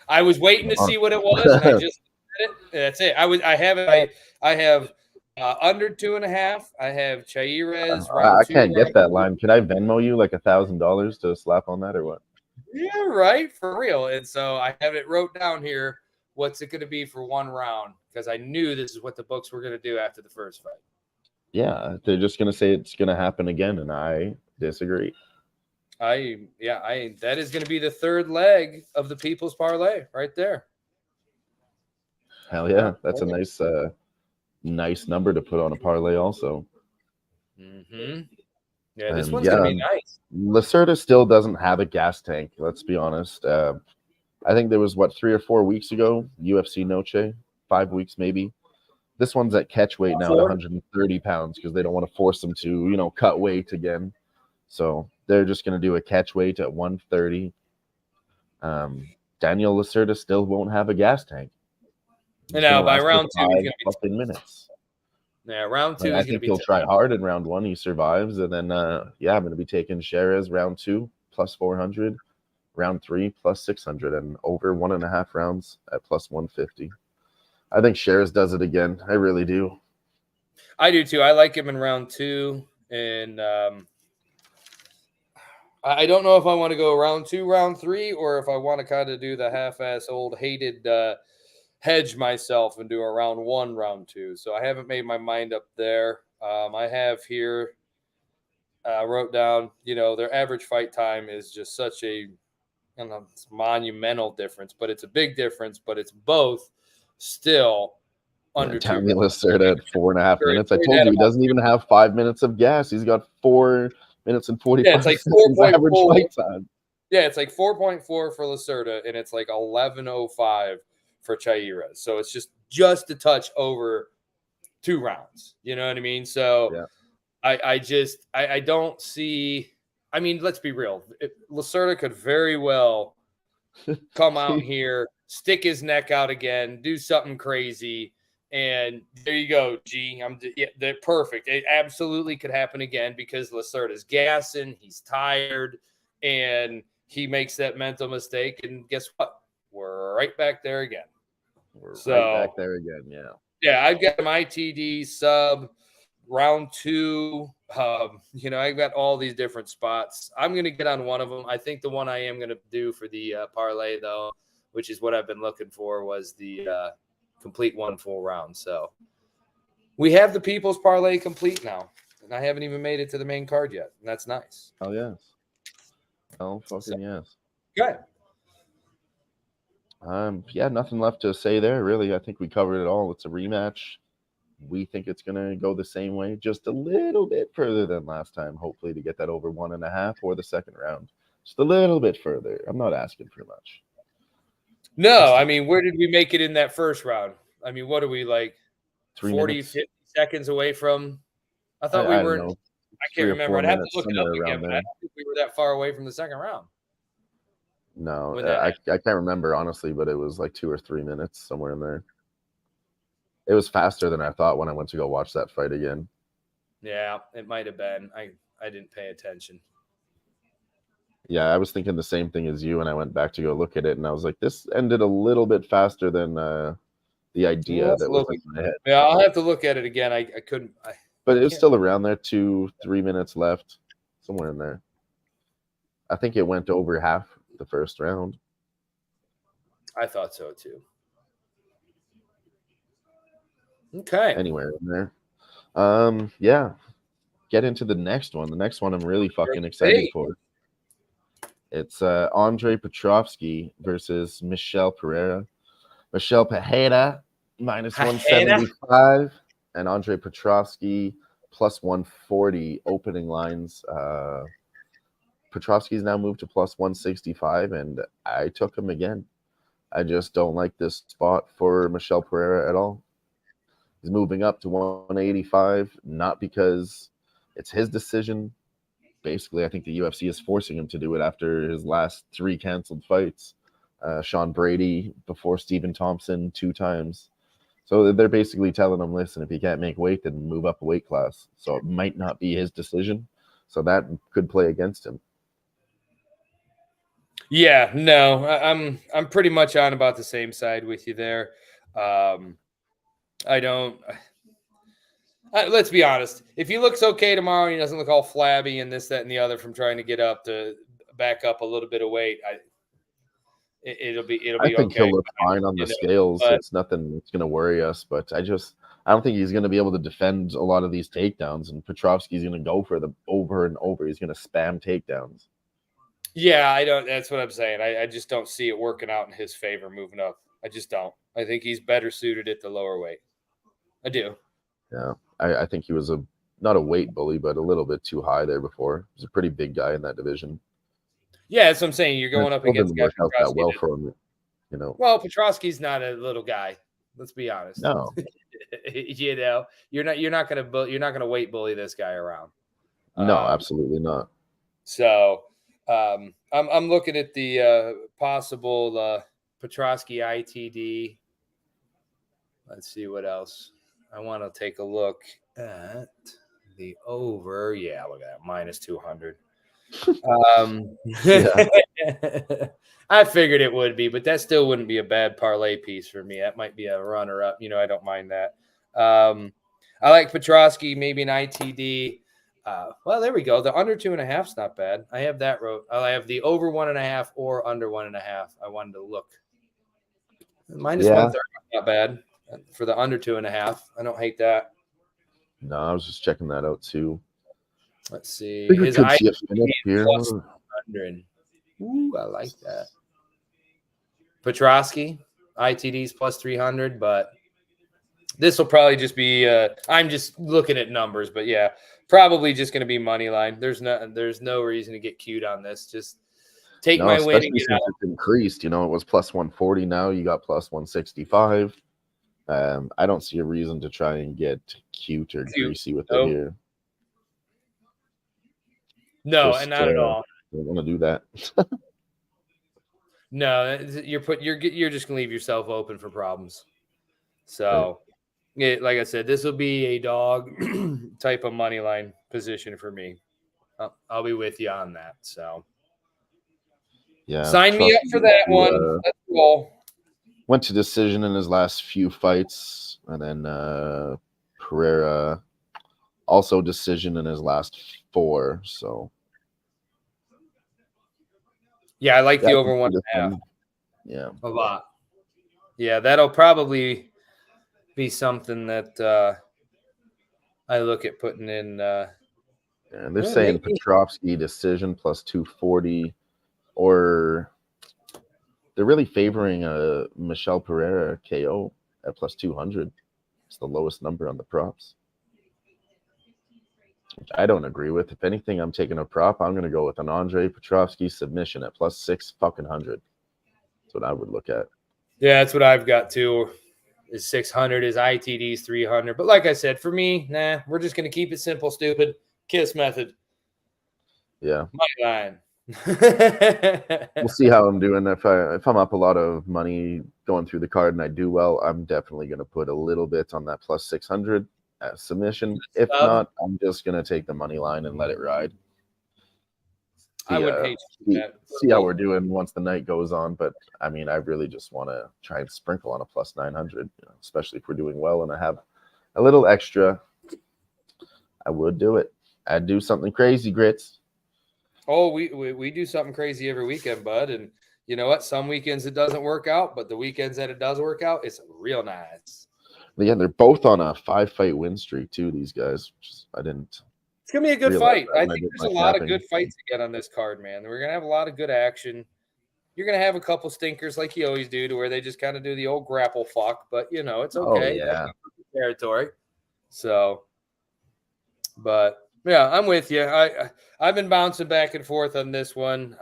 I was waiting to see what it was, and I just did it. That's it. I have under 2.5. I have Chairez. I can't get that line. Can I Venmo you like $1,000 to slap on that or what? Yeah, right. For real. And so I have it wrote down here. What's it going to be for 1 round? Because I knew this is what the books were going to do after the first fight. Yeah, they're just going to say it's going to happen again, and I disagree. That is going to be the third leg of the People's Parlay right there. Hell yeah, that's a nice number to put on a parlay also. Mm-hmm. Yeah, this And one's going to be nice. Lacerda still doesn't have a gas tank, let's be honest. I think there was, 3 or 4 weeks ago, UFC Noche, 5 weeks maybe. This one's at catch weight now at 130 pounds because they don't want to force them to, cut weight again. So they're just going to do a catch weight at 130. Daniel Lacerda still won't have a gas tank. And now by round 2, he's going to be minutes. Yeah, round 2 I think he'll try hard in round 1. He survives, and then I'm going to be taking Sherez round 2 plus 400, round 3 plus 600, and over 1.5 rounds at plus 150. I think Sherez does it again. I really do. I do too. I like him in round 2, and I don't know if I want to go round 2, round 3, or if I want to kind of do the half-ass old hated hedge myself and do a round 1, round 2. So I haven't made my mind up there. I have here wrote down, their average fight time is just such a it's monumental difference, but it's a big difference, but it's both still under 2 Daniel Lacerda at 4.5 minutes. I told you he doesn't even have 5 minutes of gas. He's got 4 minutes and 45 it's like seconds average fight time. Yeah, it's like 4.4 for Lacerda, and it's like 11.05 for Chairez. So it's just a touch over 2 rounds. You know what I mean? So yeah. I don't see. I mean, let's be real. Lacerda could very well come out here, stick his neck out again, do something crazy, and there you go, G. They're perfect. It absolutely could happen again because Lacerda's gassing, he's tired, and he makes that mental mistake. And guess what? We're right back there again. Right back there again, yeah. Yeah, I've got my TD sub round 2. I've got all these different spots. I'm going to get on one of them. I think the one I am going to do for the parlay, though, which is what I've been looking for, was the complete 1 full round. So we have the People's Parlay complete now, and I haven't even made it to the main card yet, and that's nice. Oh, yes. Oh, fucking yes. Good. Nothing left to say there, really. I think we covered it all. It's a rematch. We think it's going to go the same way, just a little bit further than last time, hopefully to get that over 1.5 or the second round. Just a little bit further. I'm not asking for much. No, I mean, where did we make it in that first round? I mean, what are we, like 3 40, minutes. 50 seconds away from? I thought we were. I can't remember. I'd have to look it up again, but I don't think we were that far away from the second round. No, I can't remember, honestly, but it was like 2 or 3 minutes, somewhere in there. It was faster than I thought when I went to go watch that fight again. Yeah, it might have been. I didn't pay attention. Yeah, I was thinking the same thing as you, and I went back to go look at it, and I was like, this ended a little bit faster than the idea that was in my head. Yeah, I'll have to look at it again. I couldn't. But it was still around there, 2-3 minutes left, somewhere in there. I think it went over half the first round. I thought so, too. Okay. Anywhere in there. Yeah. Get into the next one. The next one I'm really fucking excited for. It's Andre Petrovsky versus Michel Pereira. Michel Pereira minus 175 and Andre Petrovsky plus 140 opening lines. Petrovsky's now moved to plus 165, and I took him again. I just don't like this spot for Michel Pereira at all. He's moving up to 185, not because it's his decision. Basically, I think the UFC is forcing him to do it after his last 3 canceled fights. Sean Brady before Stephen Thompson 2 times. So they're basically telling him, listen, if you can't make weight, then move up a weight class. So it might not be his decision. So that could play against him. Yeah, no, I'm pretty much on about the same side with you there. I don't. Let's be honest. If he looks okay tomorrow, and he doesn't look all flabby and this, that, and the other from trying to get up to back up a little bit of weight, it'll be okay. I think he'll look fine on the scales. It's nothing that's going to worry us. But I don't think he's going to be able to defend a lot of these takedowns. And Petrovsky's going to go for them over and over. He's going to spam takedowns. Yeah, I don't. That's what I'm saying. I just don't see it working out in his favor moving up. I just don't. I think he's better suited at the lower weight. I do. Yeah, I think he was not a weight bully, but a little bit too high there before. He's a pretty big guy in that division. Yeah, that's what I'm saying. You're And going it up still against didn't guys work out that well for him, Well, Petrosky's not a little guy. Let's be honest. No, You're not gonna weight bully this guy around. no, absolutely not. So I'm looking at the possible Petrosky ITD. Let's see what else. I want to take a look at the over. Yeah, look at that, minus 200. I figured it would be, but that still wouldn't be a bad parlay piece for me. That might be a runner up. I don't mind that. I like Petrosky, maybe an ITD. Well, there we go. The under 2.5 is not bad. I have that road. I have the over 1.5 or under 1.5. I wanted to look. Minus 130, not bad for the under 2.5. I don't hate that. No, I was just checking that out too. Let's see. His ITD here. Plus 100. Ooh, I like that. Petrosky, ITD's plus 300, but this will probably just be I'm just looking at numbers, but yeah, probably just going to be money line. There's no reason to get cute on this. Just take my win and get out. It's increased, it was plus 140. Now you got plus 165. I don't see a reason to try and get cute or greasy with it here. No, and not at all. Don't want to do that. No, you're just gonna leave yourself open for problems. So, like I said, this will be a dog type of money line position for me. I'll be with you on that. So, yeah, sign me up for that one. Let's go. Went to decision in his last few fights, and then Pereira also decision in his last 4. So. Yeah, I like the over 1.5. Yeah, a lot. Yeah, that'll probably be something that I look at putting in. And they're saying Petrovsky decision plus 240, or they're really favoring Michel Pereira KO at plus 200. It's the lowest number on the props, which I don't agree with. If anything, I'm taking a prop. I'm going to go with an Andre Petrovsky submission at plus 600. That's what I would look at. Yeah, that's what I've got too. Is 600, is ITD's 300. But like I said, for me, we're just going to keep it simple, stupid. KISS method. Yeah. Money line. We'll see how I'm doing. If I'm up a lot of money going through the card and I do well, I'm definitely going to put a little bit on that plus 600 at submission. If not, I'm just going to take the money line and let it ride. I would hate see how we're doing once the night goes on. But I mean, I really just want to try and sprinkle on a plus 900, especially if we're doing well and I have a little extra. I would do it. I'd do something crazy, Grits. Oh, we do something crazy every weekend, bud. And you know what? Some weekends it doesn't work out, but the weekends that it does work out, it's real nice. Yeah, they're both on a 5-fight win streak too. These guys, I didn't. It's gonna be a good fight. I think there's a lot of good fights again on this card, man. We're gonna have a lot of good action. You're gonna have a couple stinkers like you always do, to where they just kind of do the old grapple fuck, but it's okay. Oh, yeah. Territory. So, but yeah, I'm with you. I've been bouncing back and forth on this one.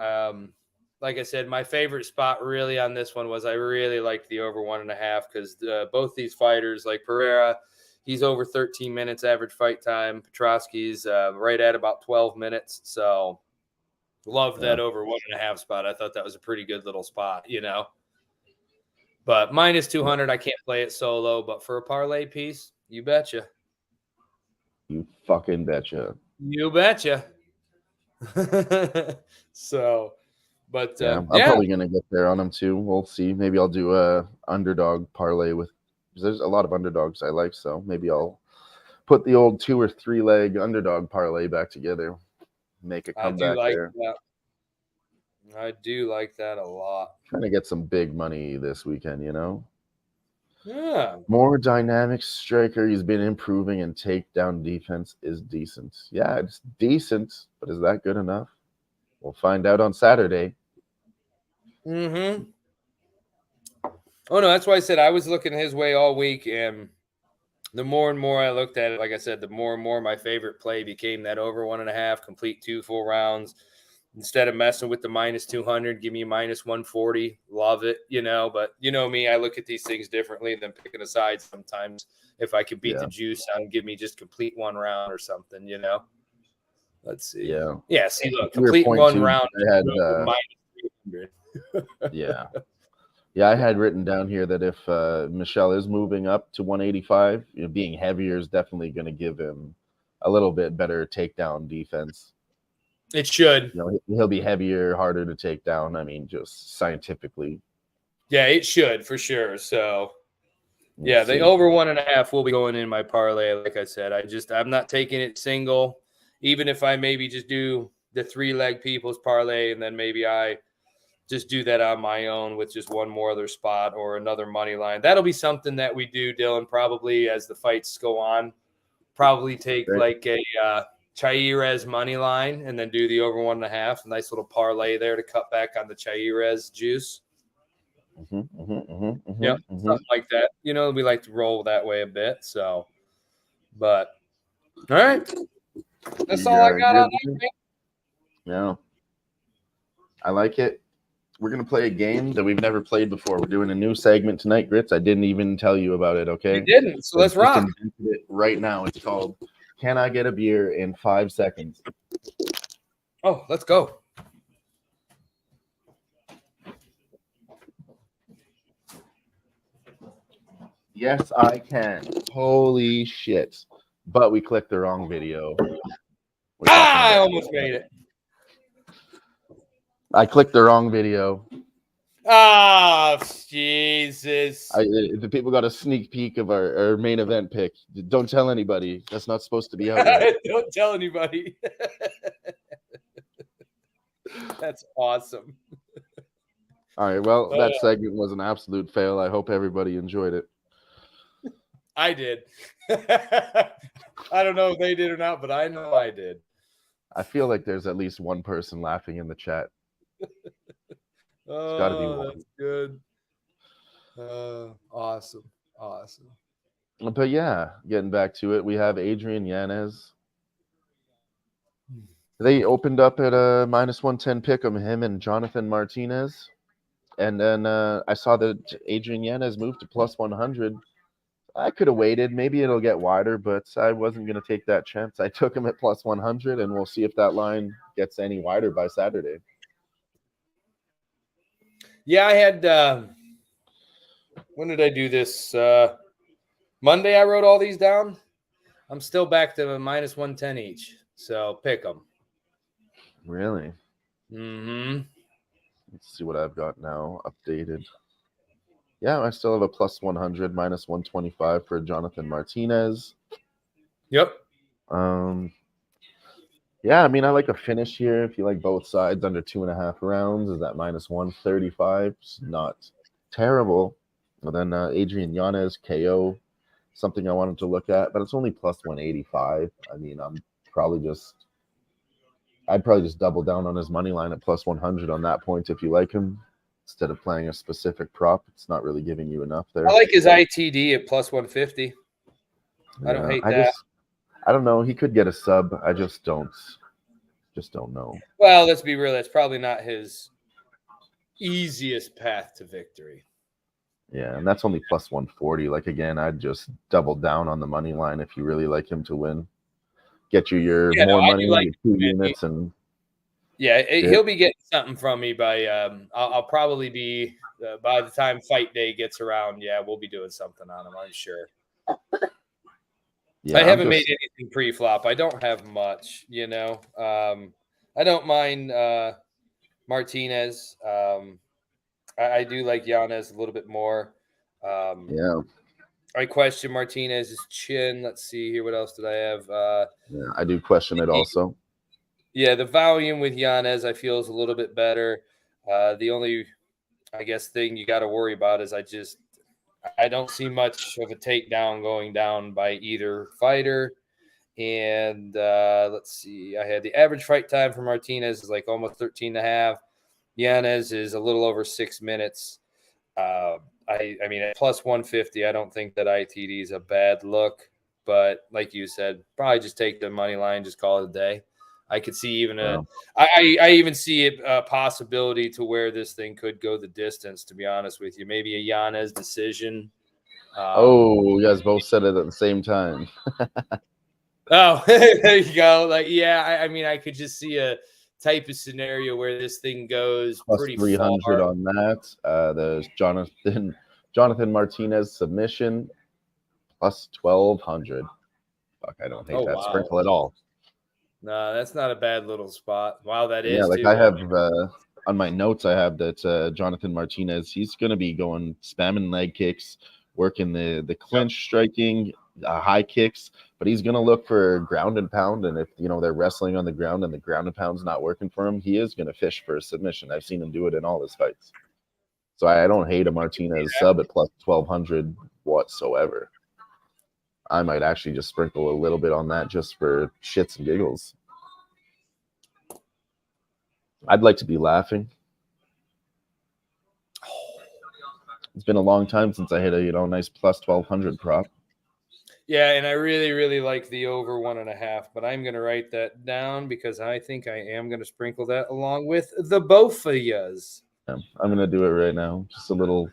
Like I said, my favorite spot really on this one was I really liked the over 1.5 because both these fighters, like Pereira, he's over 13 minutes average fight time. Petrosky's right at about 12 minutes. So love that over 1.5 spot. I thought that was a pretty good little spot, But minus 200, I can't play it solo. But for a parlay piece, you betcha. You fucking betcha. You betcha. So, but I'm probably gonna get there on them too. We'll see. Maybe I'll do a underdog parlay with. There's a lot of underdogs I like, so maybe I'll put the old 2 or 3 leg underdog parlay back together. Make a comeback there. I do like that a lot. Trying to get some big money this weekend, Yeah. More dynamic striker. He's been improving, and takedown defense is decent. Yeah, it's decent, but is that good enough? We'll find out on Saturday. Mm-hmm. Oh, no, that's why I said I was looking his way all week, and the more and more I looked at it, like I said, the more and more my favorite play became that over 1.5, complete 2 full rounds. Instead of messing with the minus 200, give me minus 140. Love it, But you know me, I look at these things differently than picking a side sometimes. If I could beat the juice on, give me just complete 1 round or something, Let's see. Yeah, see, look, complete 1 round. I had, minus 300. Yeah, I had written down here that if Michelle is moving up to 185, being heavier is definitely going to give him a little bit better takedown defense. It should. He'll be heavier, harder to take down. I mean, just scientifically. Yeah, it should for sure. So, the over 1.5 will be going in my parlay. Like I said, I'm not taking it single, even if I maybe just do the 3-leg people's parlay, and then maybe I just do that on my own with just one more other spot or another money line. That'll be something that we do, Dylan, probably as the fights go on. Probably take like a Chairez money line and then do the over 1.5. Nice little parlay there to cut back on the Chairez juice. Something like that. We like to roll that way a bit. So, but all right. That's all I got on that. Yeah. I like it. We're going to play a game that we've never played before. We're doing a new segment tonight, Grits. I didn't even tell you about it, okay? You didn't, so let's rock. It right now. It's called Can I Get a Beer in 5 Seconds? Oh, let's go. Yes, I can. Holy shit. But we clicked the wrong video. I almost made it. I clicked the wrong video. Oh, Jesus. The people got a sneak peek of our main event pick. Don't tell anybody. That's not supposed to be out yet. Don't tell anybody. That's awesome. All right. Well, that segment was an absolute fail. I hope everybody enjoyed it. I did. I don't know if they did or not, but I know I did. I feel like there's at least one person laughing in the chat. Oh, gotta be one. That's good. Awesome. But yeah, getting back to it, we have Adrian Yanez. They opened up at a minus 110 pick of him and Jonathan Martinez. And then I saw that Adrian Yanez moved to plus 100. I could have waited. Maybe it'll get wider, but I wasn't going to take that chance. I took him at plus 100, and we'll see if that line gets any wider by Saturday. Yeah, I had when did I do this? Monday I wrote all these down. I'm still back to a minus 110 each. So pick them. Really? Mm-hmm. Let's see what I've got now updated. Yeah, I still have a plus 100, minus 125 for Jonathan Martinez. Yep. Yeah, I mean, I like a finish here. If you like both sides under 2.5 rounds, is that minus 135? It's not terrible. Well, then Adrian Yanez, KO, something I wanted to look at, but it's only plus 185. I mean, I'd probably just double down on his money line at plus 100 on that point if you like him. Instead of playing a specific prop, it's not really giving you enough there. I like his ITD at plus 150. I don't hate that. I don't know. He could get a sub. I just don't know. Well, let's be real. That's probably not his easiest path to victory. Yeah, and that's only plus 140. Like, again, I'd just double down on the money line if you really like him to win. Get you your more money, like 2 units, and he'll be getting something from me by. I'll probably be by the time fight day gets around. Yeah, we'll be doing something on him, I'm sure. Yeah, I haven't made anything pre-flop. I don't have much, I don't mind Martinez. I do like Yanez a little bit more. I question Martinez's chin. Let's see here. What else did I have? I do question it also. Yeah, the volume with Yanez I feel is a little bit better. The only, I guess, thing you got to worry about is I don't see much of a takedown going down by either fighter. And let's see. I had the average fight time for Martinez is like almost 13.5. Yanez is a little over 6 minutes. I mean, at plus 150, I don't think that ITD is a bad look. But like you said, probably just take the money line, just call it a day. I could see even I even see a possibility to where this thing could go the distance, to be honest with you. Maybe a Yanez decision. You guys both said it at the same time. Oh, there you go. Like, yeah, I mean, I could just see a type of scenario where this thing goes Plus pretty 300 far. on that. There's Jonathan Martinez submission plus 1,200. Fuck, I don't hate that sprinkle at all. No, that's not a bad little spot. Wow, that is. Yeah, like too. I have on my notes, I have that Jonathan Martinez, he's going to be going spamming leg kicks, working the clinch, striking, high kicks, but he's going to look for ground and pound. And if, they're wrestling on the ground and the ground and pound's not working for him, he is going to fish for a submission. I've seen him do it in all his fights. So I don't hate a Martinez sub at plus 1,200 whatsoever. I might actually just sprinkle a little bit on that just for shits and giggles. I'd like to be laughing. It's been a long time since I hit a nice plus 1,200 prop. Yeah, and I really, really like the over 1.5, but I'm going to write that down because I think I am going to sprinkle that along with the both of yous. Yeah, I'm going to do it right now. Just a little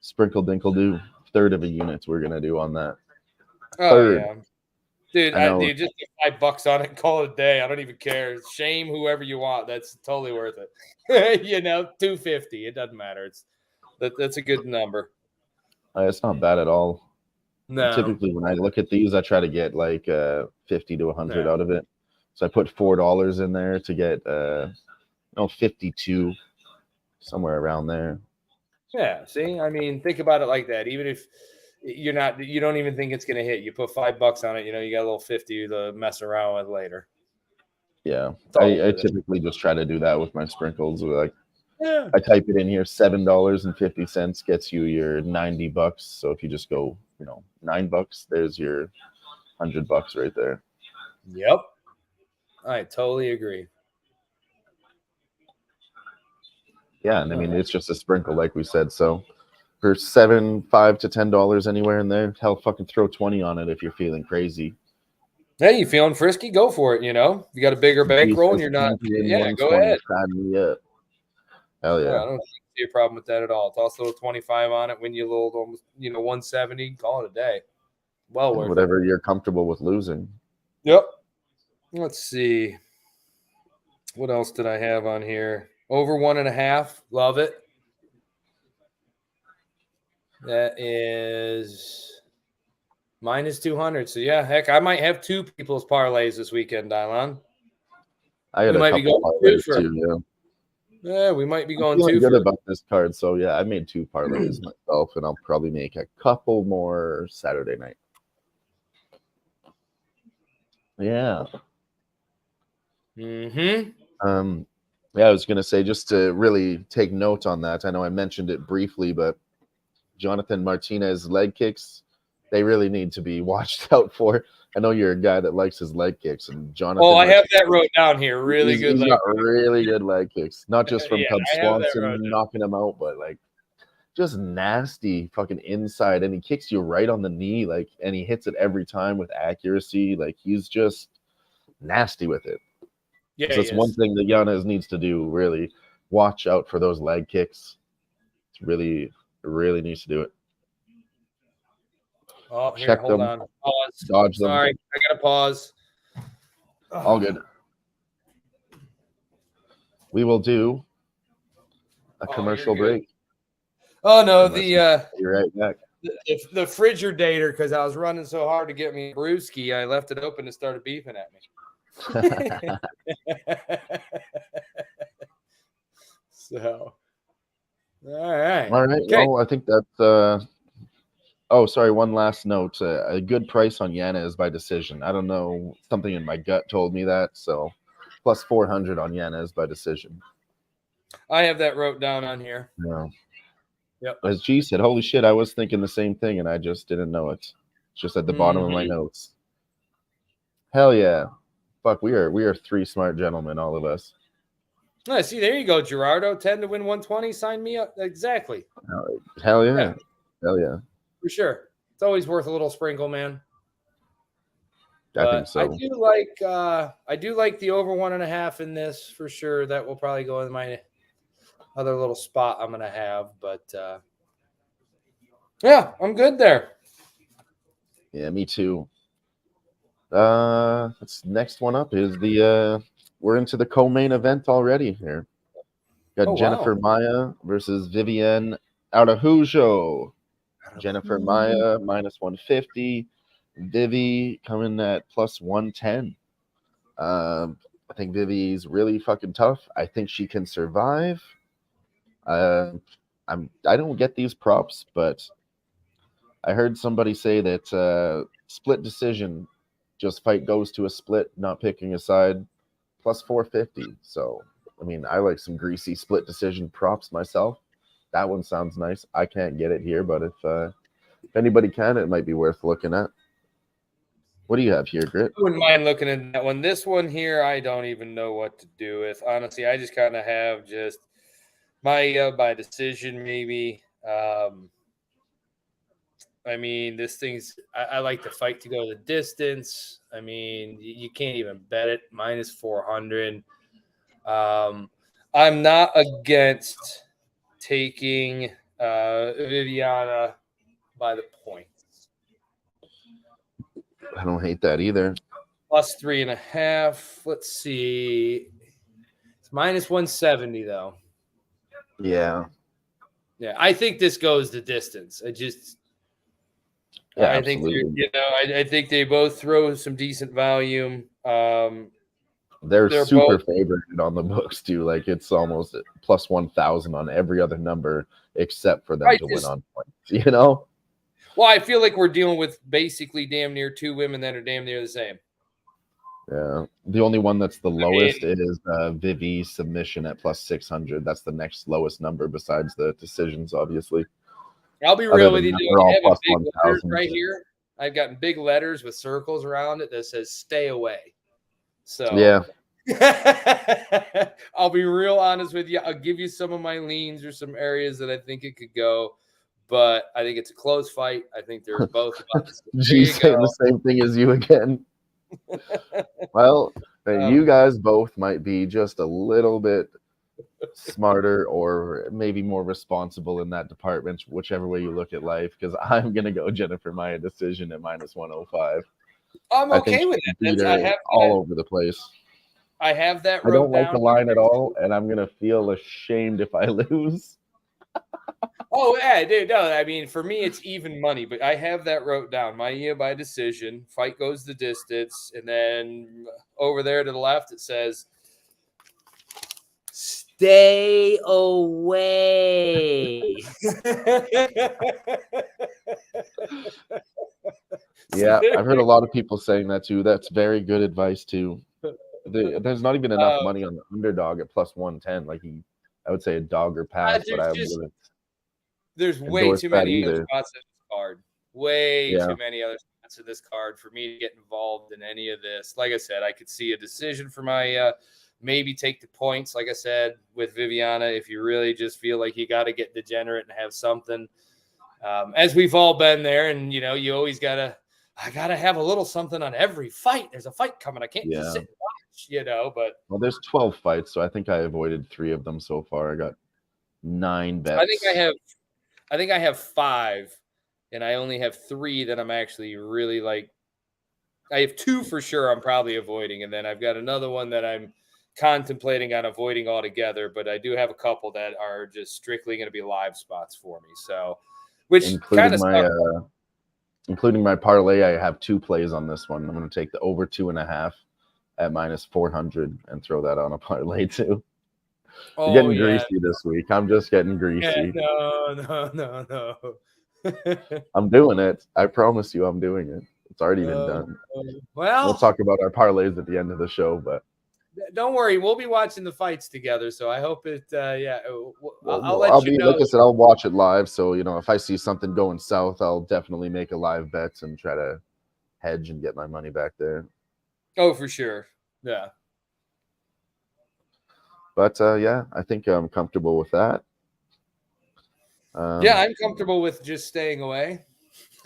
sprinkle dinkle do. Third of a unit we're going to do on that. Third. Yeah. Dude, just get $5 on it and call it a day. I don't even care. Shame whoever you want. That's totally worth it. $250. It doesn't matter. That's a good number. It's not bad at all. No. Typically, when I look at these, I try to get like 50 to 100 out of it. So I put $4 in there to get 52, somewhere around there. Yeah. See, I mean, think about it like that. Even if you don't even think it's going to hit. You put $5 on it, you got a little 50 to mess around with later. Yeah, I typically just try to do that with my sprinkles. Like, I type it in here, $7.50 gets you your $90. So if you just go, $9, there's your $100 right there. Yep, I totally agree. Yeah, and I mean it's just a sprinkle, like we said. So for $5 to $10 anywhere in there, hell, fucking throw 20 on it if you're feeling crazy. Hey, you feeling frisky? Go for it. You got a bigger bankroll and you're not. Yeah, go ahead. Me up. Hell yeah. I don't see a problem with that at all. Toss a little 25 on it, win you a little, almost, 170. Call it a day. Well worth whatever you're comfortable with losing. Yep. Let's see. What else did I have on here? Over 1.5. Love it. That is minus 200. So yeah, heck, I might have two people's parlays this weekend, Dylan. I got a couple parlays too. Yeah, we might be going I'm good about this card. So yeah, I made 2 parlays myself, and I'll probably make a couple more Saturday night. Yeah. Yeah, I was gonna say, just to really take note on that. I know I mentioned it briefly, but Jonathan Martinez leg kicks, they really need to be watched out for. I know you're a guy that likes his leg kicks, and Jonathan. Oh, I have that wrote down here. Really good. He's got really good leg kicks, not just from Cub Swanson knocking him out, but like just nasty fucking inside, and he kicks you right on the knee, like, and he hits it every time with accuracy. Like, he's just nasty with it. Yeah, so it's one thing that Yanez needs to do. Really watch out for those leg kicks. It's really needs to do it. Oh, here, hold on. Pause. Dodge them. Sorry, I gotta pause. All good. We will do a commercial break. Oh no, you're right back. The Frigidator, because I was running so hard to get me a brewski, I left it open and started beeping at me. So, all right. Okay. Well, I think that's. Oh, sorry. One last note. A good price on Yanez by decision. I don't know. Something in my gut told me that. So, plus 400 on Yanez by decision. I have that wrote down on here. No. Yep. As G said, holy shit, I was thinking the same thing, and I just didn't know it. It's just at the bottom of my notes. Hell yeah. Fuck, we are three smart gentlemen, all of us. Oh, see, there you go, Gerardo. 10 to win 120. Sign me up. Exactly. Hell yeah. Hell yeah. For sure. It's always worth a little sprinkle, man. I think so. I do like the over 1.5 in this for sure. That will probably go in my other little spot I'm gonna have. But yeah, I'm good there. Yeah, me too. Next one up is the we're into the co-main event already here. Got Jennifer Maia versus Vivienne Araujo. Jennifer Maia minus 150. Vivi coming at plus 110. I think Vivi's really fucking tough. I think she can survive. I don't get these props, but I heard somebody say that split decision, just fight goes to a split, not picking a side, plus 450. So, I mean, I like some greasy split decision props myself. That one sounds nice. I can't get it here, but if anybody can, it might be worth looking at. What do you have here, Grit? I wouldn't mind looking at that one. This one here, I don't even know what to do with. Honestly, I just kind of have just my by decision, maybe. I mean, this thing's. I like the fight to go the distance. I mean, you can't even bet it. Minus 400. I'm not against taking Viviana by the points. I don't hate that either. Plus 3.5. Let's see. It's minus 170 though. Yeah. Yeah, I think this goes the distance. I think I think they both throw some decent volume. They're super favored on the books too. Like it's almost plus 1,000 on every other number except for them to win on points. You know. Well, I feel like we're dealing with basically damn near two women that are damn near the same. Yeah. The only one that's the lowest is Vivi submission at plus 600. That's the next lowest number besides the decisions, obviously. I'll be real with you. I have plus big letters right here. I've gotten big letters with circles around it that says "stay away." So yeah. I'll be real honest with you. I'll give you some of my leans or some areas that I think it could go. But I think it's a close fight. I think they're both about the same. She's saying the same thing as you again. Well, you guys both might be just a little bit smarter or maybe more responsible in that department, whichever way you look at life, because I'm going to go Jennifer Maia decision at minus 105. I'm okay with it. I have all over the place. I have that. I don't like the line at all, and I'm going to feel ashamed if I lose. Oh, yeah, dude. No, I mean, for me, it's even money, but I have that wrote down. Maia by decision, fight goes the distance. And then over there to the left, it says, stay away. Yeah, I've heard a lot of people saying that too. That's very good advice too. There's not even enough money on the underdog at plus 110. Like I would say a dog or pass, but I wouldn't. There's way too many other spots in this card. Way too many other spots in this card for me to get involved in any of this. Like I said, I could see a decision for my maybe take the points, like I said, with Viviana, if you really just feel like you got to get degenerate and have something. As we've all been there, and, you know, you always I got to have a little something on every fight. There's a fight coming. I can't just sit and watch, you know, but. Well, there's 12 fights, so I think I avoided 3 of them so far. I got 9 bets. I think I have 5, and I only have 3 that I'm actually really like. I have 2 for sure I'm probably avoiding, and then I've got another one that I'm contemplating on avoiding altogether, but I do have a couple that are just strictly going to be live spots for me. So, which kind of including my parlay, I have 2 plays on this one. I'm going to take the over 2.5 at minus 400 and throw that on a parlay too. You're getting greasy this week. I'm just getting greasy. Yeah, no. I'm doing it. I promise you I'm doing it. It's already been done. Well, we'll talk about our parlays at the end of the show, but don't worry. We'll be watching the fights together, so I hope it I'll let you know. Like I said, I'll watch it live, so you know, if I see something going south, I'll definitely make a live bet and try to hedge and get my money back there. Oh, for sure. Yeah. But yeah, I think I'm comfortable with that. Yeah, I'm comfortable with just staying away.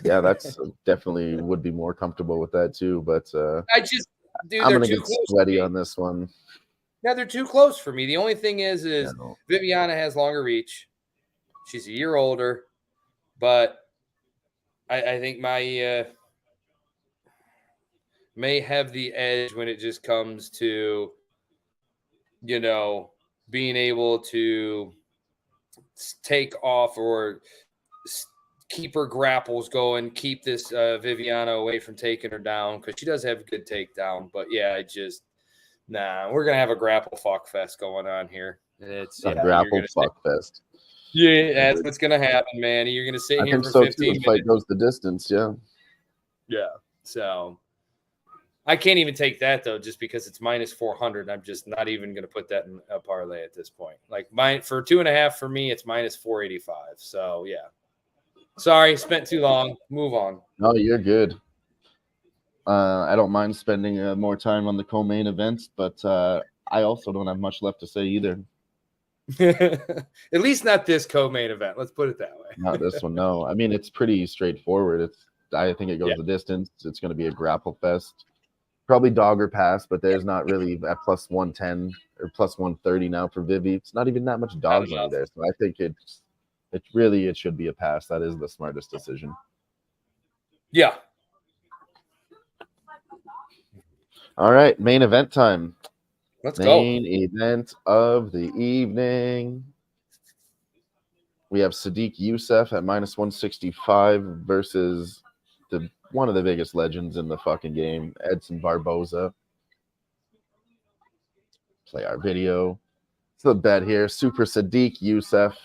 Yeah, that's definitely would be more comfortable with that too. But I just, dude, I'm they're gonna too get close to sweaty me. on this one. Yeah, they're too close for me. The only thing is You know. Viviana has longer reach. She's a year older, but I think my may have the edge when it just comes to, you know, being able to take off or keep her grapples going, keep this Viviana away from taking her down because she does have a good takedown. But yeah, we're gonna have a grapple fuck fest going on here. It's A you're grapple gonna sit. fuck fest. Yeah, that's what's gonna happen, man. You're gonna sit I here think for so too. 15 The fight minutes. goes the distance. Yeah. Yeah. So I can't even take that though, just because it's minus 400. I'm just not even going to put that in a parlay at this point. Like for 2.5 for me, it's minus 485. So yeah, sorry, spent too long. Move on. No, you're good. I don't mind spending more time on the co-main events, but I also don't have much left to say either. At least not this co-main event. Let's put it that way. Not this one. No, I mean it's pretty straightforward. I think it goes the distance. It's going to be a grapple fest. Probably dog or pass, but there's not really at plus 110 or plus 130 now for Vivi. It's not even that much dog money there. So I think it should be a pass. That is the smartest decision. Yeah. All right, main event time. Let's go. Main event of the evening. We have Sadiq Youssef at minus 165 versus one of the biggest legends in the fucking game, Edson Barboza. Play our video. It's the bet here. Super Sadiq Youssef,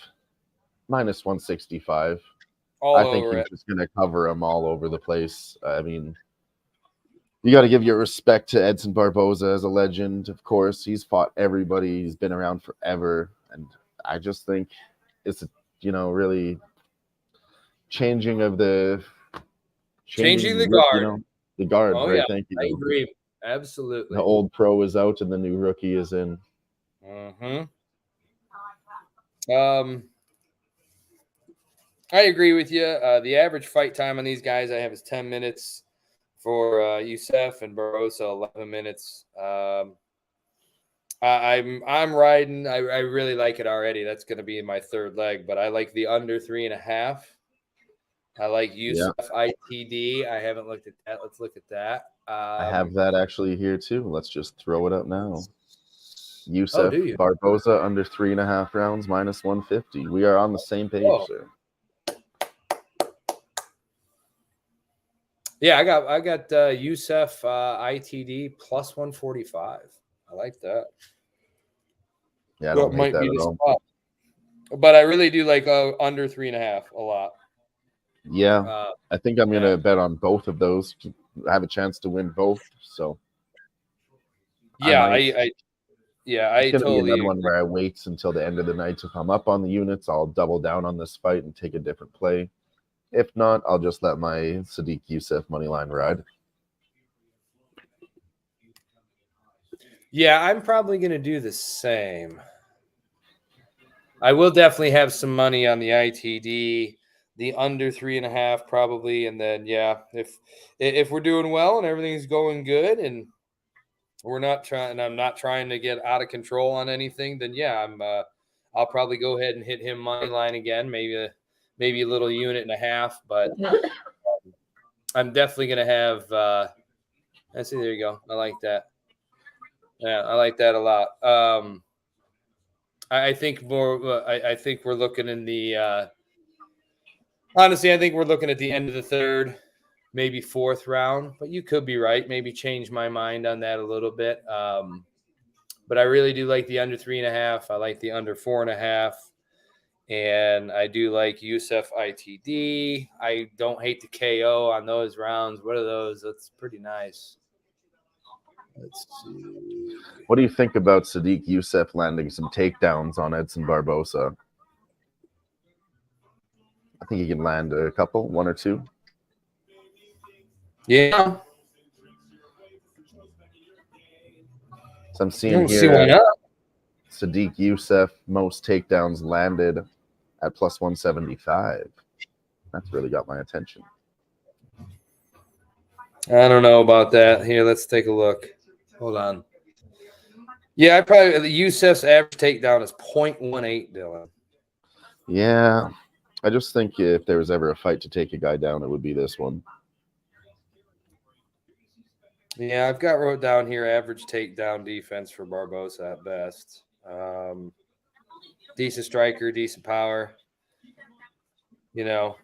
minus 165. I think he's just going to cover him all over the place. I mean, you got to give your respect to Edson Barboza as a legend. Of course, he's fought everybody. He's been around forever. And I just think it's, really changing the guard. The guard, oh, right? Yeah. Thank you. I agree. Absolutely. The old pro is out and the new rookie is in. I agree with you. The average fight time on these guys I have is 10 minutes for Youssef, and Barboza 11 minutes. I'm riding. I really like it already. That's going to be in my third leg, but I like the under 3.5. I like Youssef ITD. I haven't looked at that. Let's look at that. I have that actually here too. Let's just throw it up now. Youssef Barboza under 3.5 rounds, minus 150. We are on the same page, sir. Yeah, I got Youssef ITD plus 145. I like that. Yeah, I don't hate that at all. Spot. But I really do like under 3.5 a lot. Yeah, I think I'm gonna bet on both of those. I have a chance to win both. So yeah, it's totally be another one where I wait until the end of the night to come up on the units. I'll double down on this fight and take a different play. If not, I'll just let my Sadiq Youssef money line ride. Yeah, I'm probably going to do the same. I will definitely have some money on the ITD, the under 3.5 probably, and then if we're doing well and everything's going good and I'm not trying to get out of control on anything, then I'll probably go ahead and hit him money line again, maybe a little unit and a half, but I'm definitely going to have I see, there you go. I like that. Yeah, I like that a lot. I think more. I think we're looking in the. Honestly, I think we're looking at the end of the third, maybe fourth round. But you could be right. Maybe change my mind on that a little bit. But I really do like the under 3.5. I like the under 4.5, and I do like Youssef ITD. I don't hate the KO on those rounds. What are those? That's pretty nice. Let's see. What do you think about Sadiq Youssef landing some takedowns on Edson Barboza? I think he can land a couple, one or two. Yeah. So I'm I seeing don't see why here not. Sadiq Youssef, most takedowns landed at plus 175. That's really got my attention. I don't know about that. Here, let's take a look. Hold on. Yeah, the Youssef's average takedown is 0.18, Dylan. Yeah, I just think if there was ever a fight to take a guy down, it would be this one. Yeah, I've got wrote down here average takedown defense for Barboza at best. Decent striker, decent power. You know,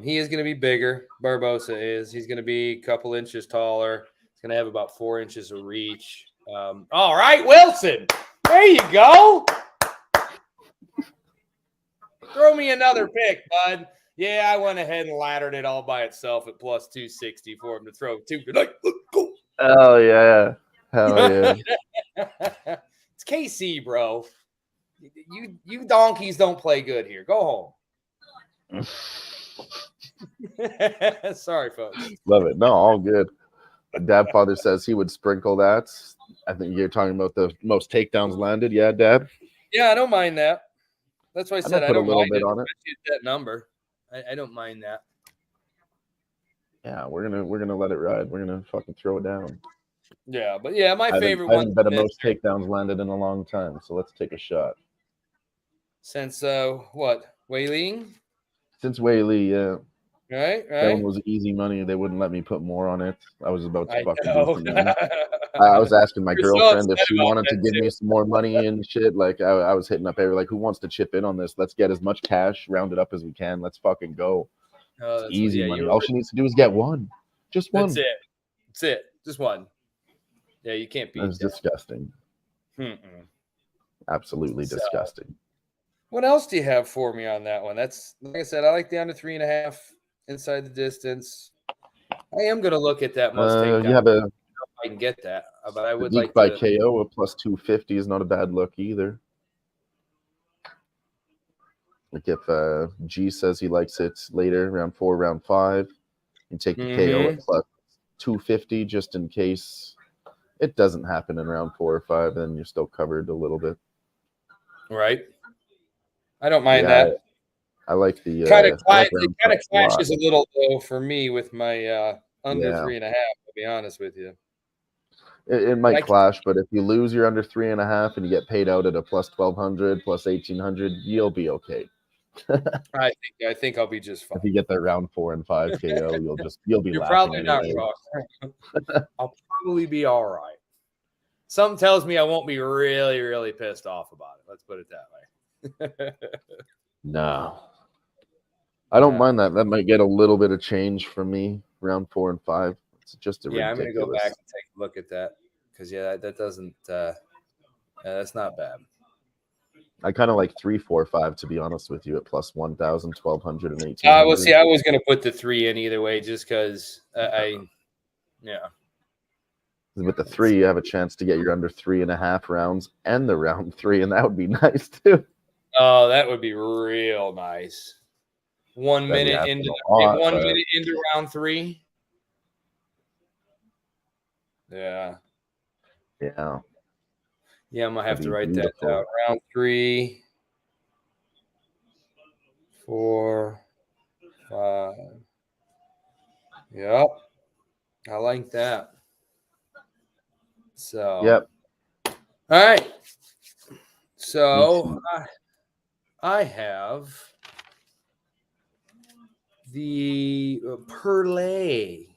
he is going to be bigger. Barboza is. He's going to be a couple inches taller. He's going to have about 4 inches of reach. All right, Wilson. There you go. Throw me another pick, bud. Yeah, I went ahead and laddered it all by itself at plus 260 for him to throw two. Like, go. Oh, yeah. Hell yeah. It's KC, bro. You donkeys don't play good here. Go home. Sorry, folks. Love it. No, all good. Dad Father says he would sprinkle that. I think you're talking about the most takedowns landed. Yeah, Dad? Yeah, I don't mind that. That's why I said I put a don't little mind bit it. on it. That number. I don't mind that. Yeah, we're gonna let it ride. We're gonna fucking throw it down. Yeah, but yeah, my favorite I one. haven't bet a most takedowns landed in a long time, so let's take a shot. Since what? Wei Ling? Since Wei Li, yeah. Right. That one was easy money. They wouldn't let me put more on it. I was about to fucking do something. I was asking my girlfriend if she wanted to give me some more money and shit. Like I was hitting up every like, who wants to chip in on this? Let's get as much cash rounded up as we can. Let's fucking go. It's easy money. All she needs to do is get one. Just one. That's it. That's it. Just one. Yeah, you can't beat that. That's disgusting. Absolutely disgusting. What else do you have for me on that one? That's like I said, I like the under 3.5 inside the distance. I am going to look at that most takedown. You have I can get that, but I would like by KO a plus 250 is not a bad look either. Like if G says he likes it later, round 4, round 5, you take the KO at plus 250 just in case it doesn't happen in round 4 or 5, then you're still covered a little bit. Right. I don't mind that. I like the it kind of clashes a little though for me with my under 3.5. I'll be honest with you. It might clash, but if you lose your under 3.5 and you get paid out at a plus 1,200, plus 1,800, you'll be okay. I think I'll be just fine. If you get that round 4 and 5 KO, you'll be. You're laughing probably not wrong. I'll probably be all right. Something tells me I won't be really, really pissed off about it. Let's put it that way. No, I don't mind that. That might get a little bit of change from me. Round 4 and 5. It's just a ridiculous. I'm going to go back and take a look at that because that doesn't. That's not bad. I kind of like 3, 4, 5 to be honest with you at plus 1,000, 1,200, and 1,800. Well, see, I was going to put the 3 in either way just because With the 3, you have a chance to get your under 3.5 rounds and the round 3, and that would be nice too. Oh, that would be real nice. 1 minute into minute into round 3. Yeah. Yeah. Yeah, I'm gonna have to write that down. Round 3, 4, 5. Yep. I like that. So. Yep. All right. So I have the parlay.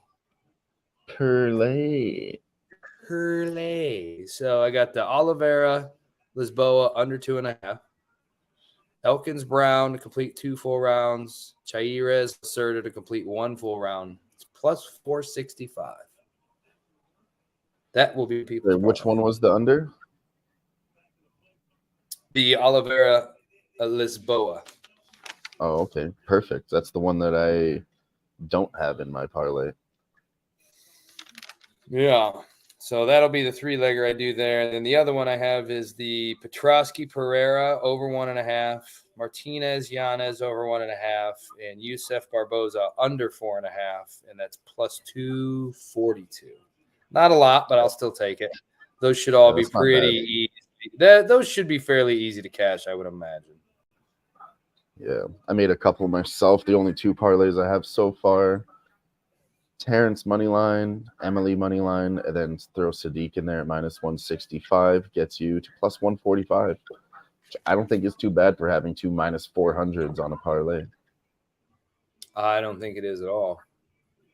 So I got the Oliveira Lisboa under 2.5. Elkins Brown to complete 2 full rounds. Chairez Serta to complete 1 full round. It's plus 465. That will be people. Which one was the under? The Oliveira Lisboa. Oh, okay. Perfect. That's the one that I don't have in my parlay. Yeah. So that'll be the 3-legger I do there. And then the other one I have is the Petrosky Pereira over 1.5, Martinez Yanez over 1.5, and Youssef Barboza under 4.5. And that's plus 242. Not a lot, but I'll still take it. Those should all be that's not pretty bad. easy. Those should be fairly easy to cash, I would imagine. Yeah, I made a couple myself. The only 2 parlays I have so far: Terrence money line, Emily money line, and then throw Sadiq in there at -165, gets you to +145. Which I don't think is too bad for having 2 -400s on a parlay. I don't think it is at all.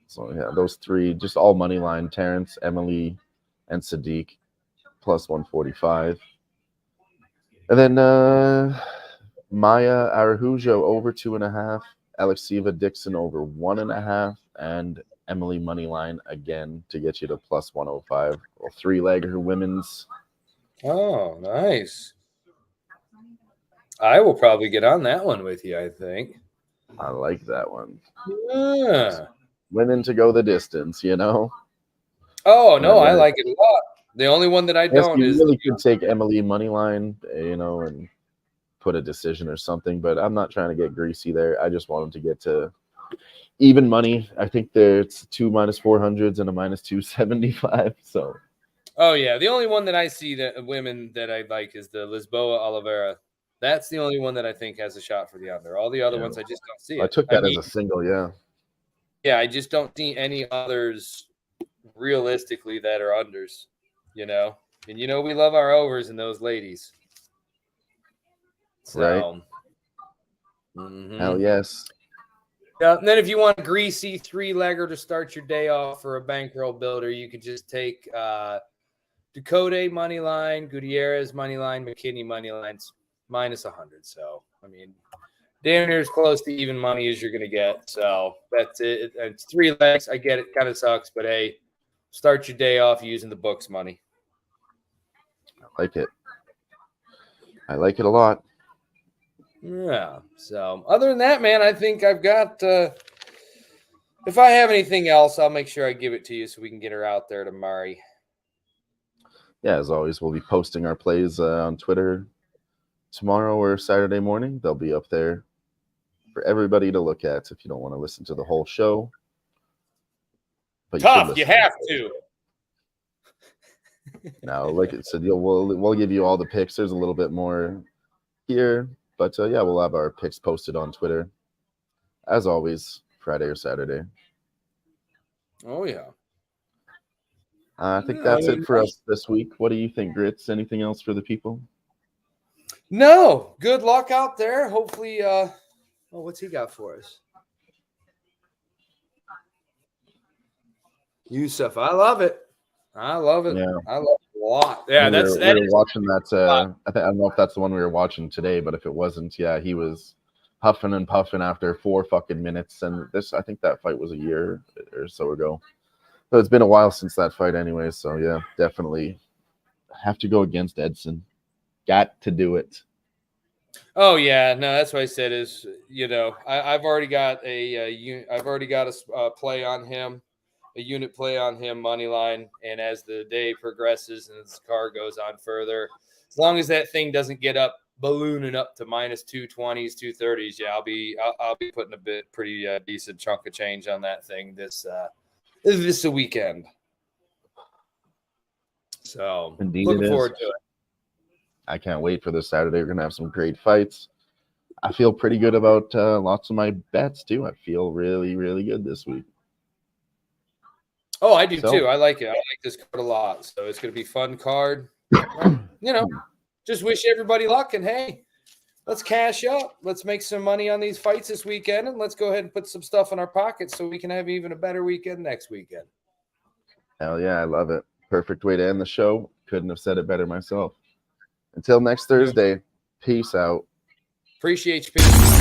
So yeah, those 3 just all money line: Terrence, Emily, and Sadiq, +145. And then Maya Arahujo over 2.5, Alexiva Dixon over 1.5, and Emily Moneyline again to get you to +105. Well, 3-legger women's. Oh, nice. I will probably get on that one with you, I think. I like that one. Yeah. Women to go the distance, you know? Oh, no, I like it a lot. The only one that I Yes, don't you is really could take Emily Moneyline, you know, and put a decision or something, but I'm not trying to get greasy there. I just want them to get to even money. I think there's 2 -400s and a -275. So, oh yeah, the only one that I see that women that I like is the Lisboa Oliveira. That's the only one that I think has a shot for the under. All the other ones I just don't see. I took that as a single, yeah. Yeah, I just don't see any others realistically that are unders. You know, and we love our overs and those ladies. So, right? Hell yes. Yeah, and then if you want a greasy 3-legger to start your day off for a bankroll builder, you could just take Ducote money line, Gutierrez money line, McKinney money lines -100. So, I mean, damn near as close to even money as you're going to get. So that's it. It's 3 legs. I get it. Kind of sucks, but hey, start your day off using the books money. I like it. I like it a lot. Yeah. So other than that, man, I think I've got if I have anything else, I'll make sure I give it to you so we can get her out there to Murray. Yeah, as always, we'll be posting our plays on Twitter tomorrow or Saturday morning. They'll be up there for everybody to look at if you don't want to listen to the whole show. But tough, you have to. Now, like I said, we'll give you all the picks. There's a little bit more here, but yeah, we'll have our picks posted on Twitter, as always, Friday or Saturday. Oh yeah. I think that's it for us this week. What do you think, Grits? Anything else for the people? No. Good luck out there. Hopefully, what's he got for us? Yusuf, I love it. I love it. Yeah. I love it a lot. Yeah, we were watching that. I don't know if that's the one we were watching today, but if it wasn't, yeah, he was huffing and puffing after 4 fucking minutes. And I think that fight was a year or so ago. So it's been a while since that fight anyway. So yeah, definitely have to go against Edson. Got to do it. Oh yeah, no, that's what I said. Is I've already got a play on him, a unit play on him, money line, and as the day progresses and as the car goes on further, as long as that thing doesn't get up ballooning up to -220s, 230s, yeah, I'll be putting a pretty decent chunk of change on that thing this weekend. So Indeed, looking forward to it. I can't wait for this Saturday. We're going to have some great fights. I feel pretty good about lots of my bets, too. I feel really, really good this week. Oh, I do, too. I like it. I like this card a lot. So it's going to be a fun card. Just wish everybody luck. And, hey, let's cash up. Let's make some money on these fights this weekend. And let's go ahead and put some stuff in our pockets so we can have even a better weekend next weekend. Hell yeah, I love it. Perfect way to end the show. Couldn't have said it better myself. Until next Thursday, peace out. Appreciate you.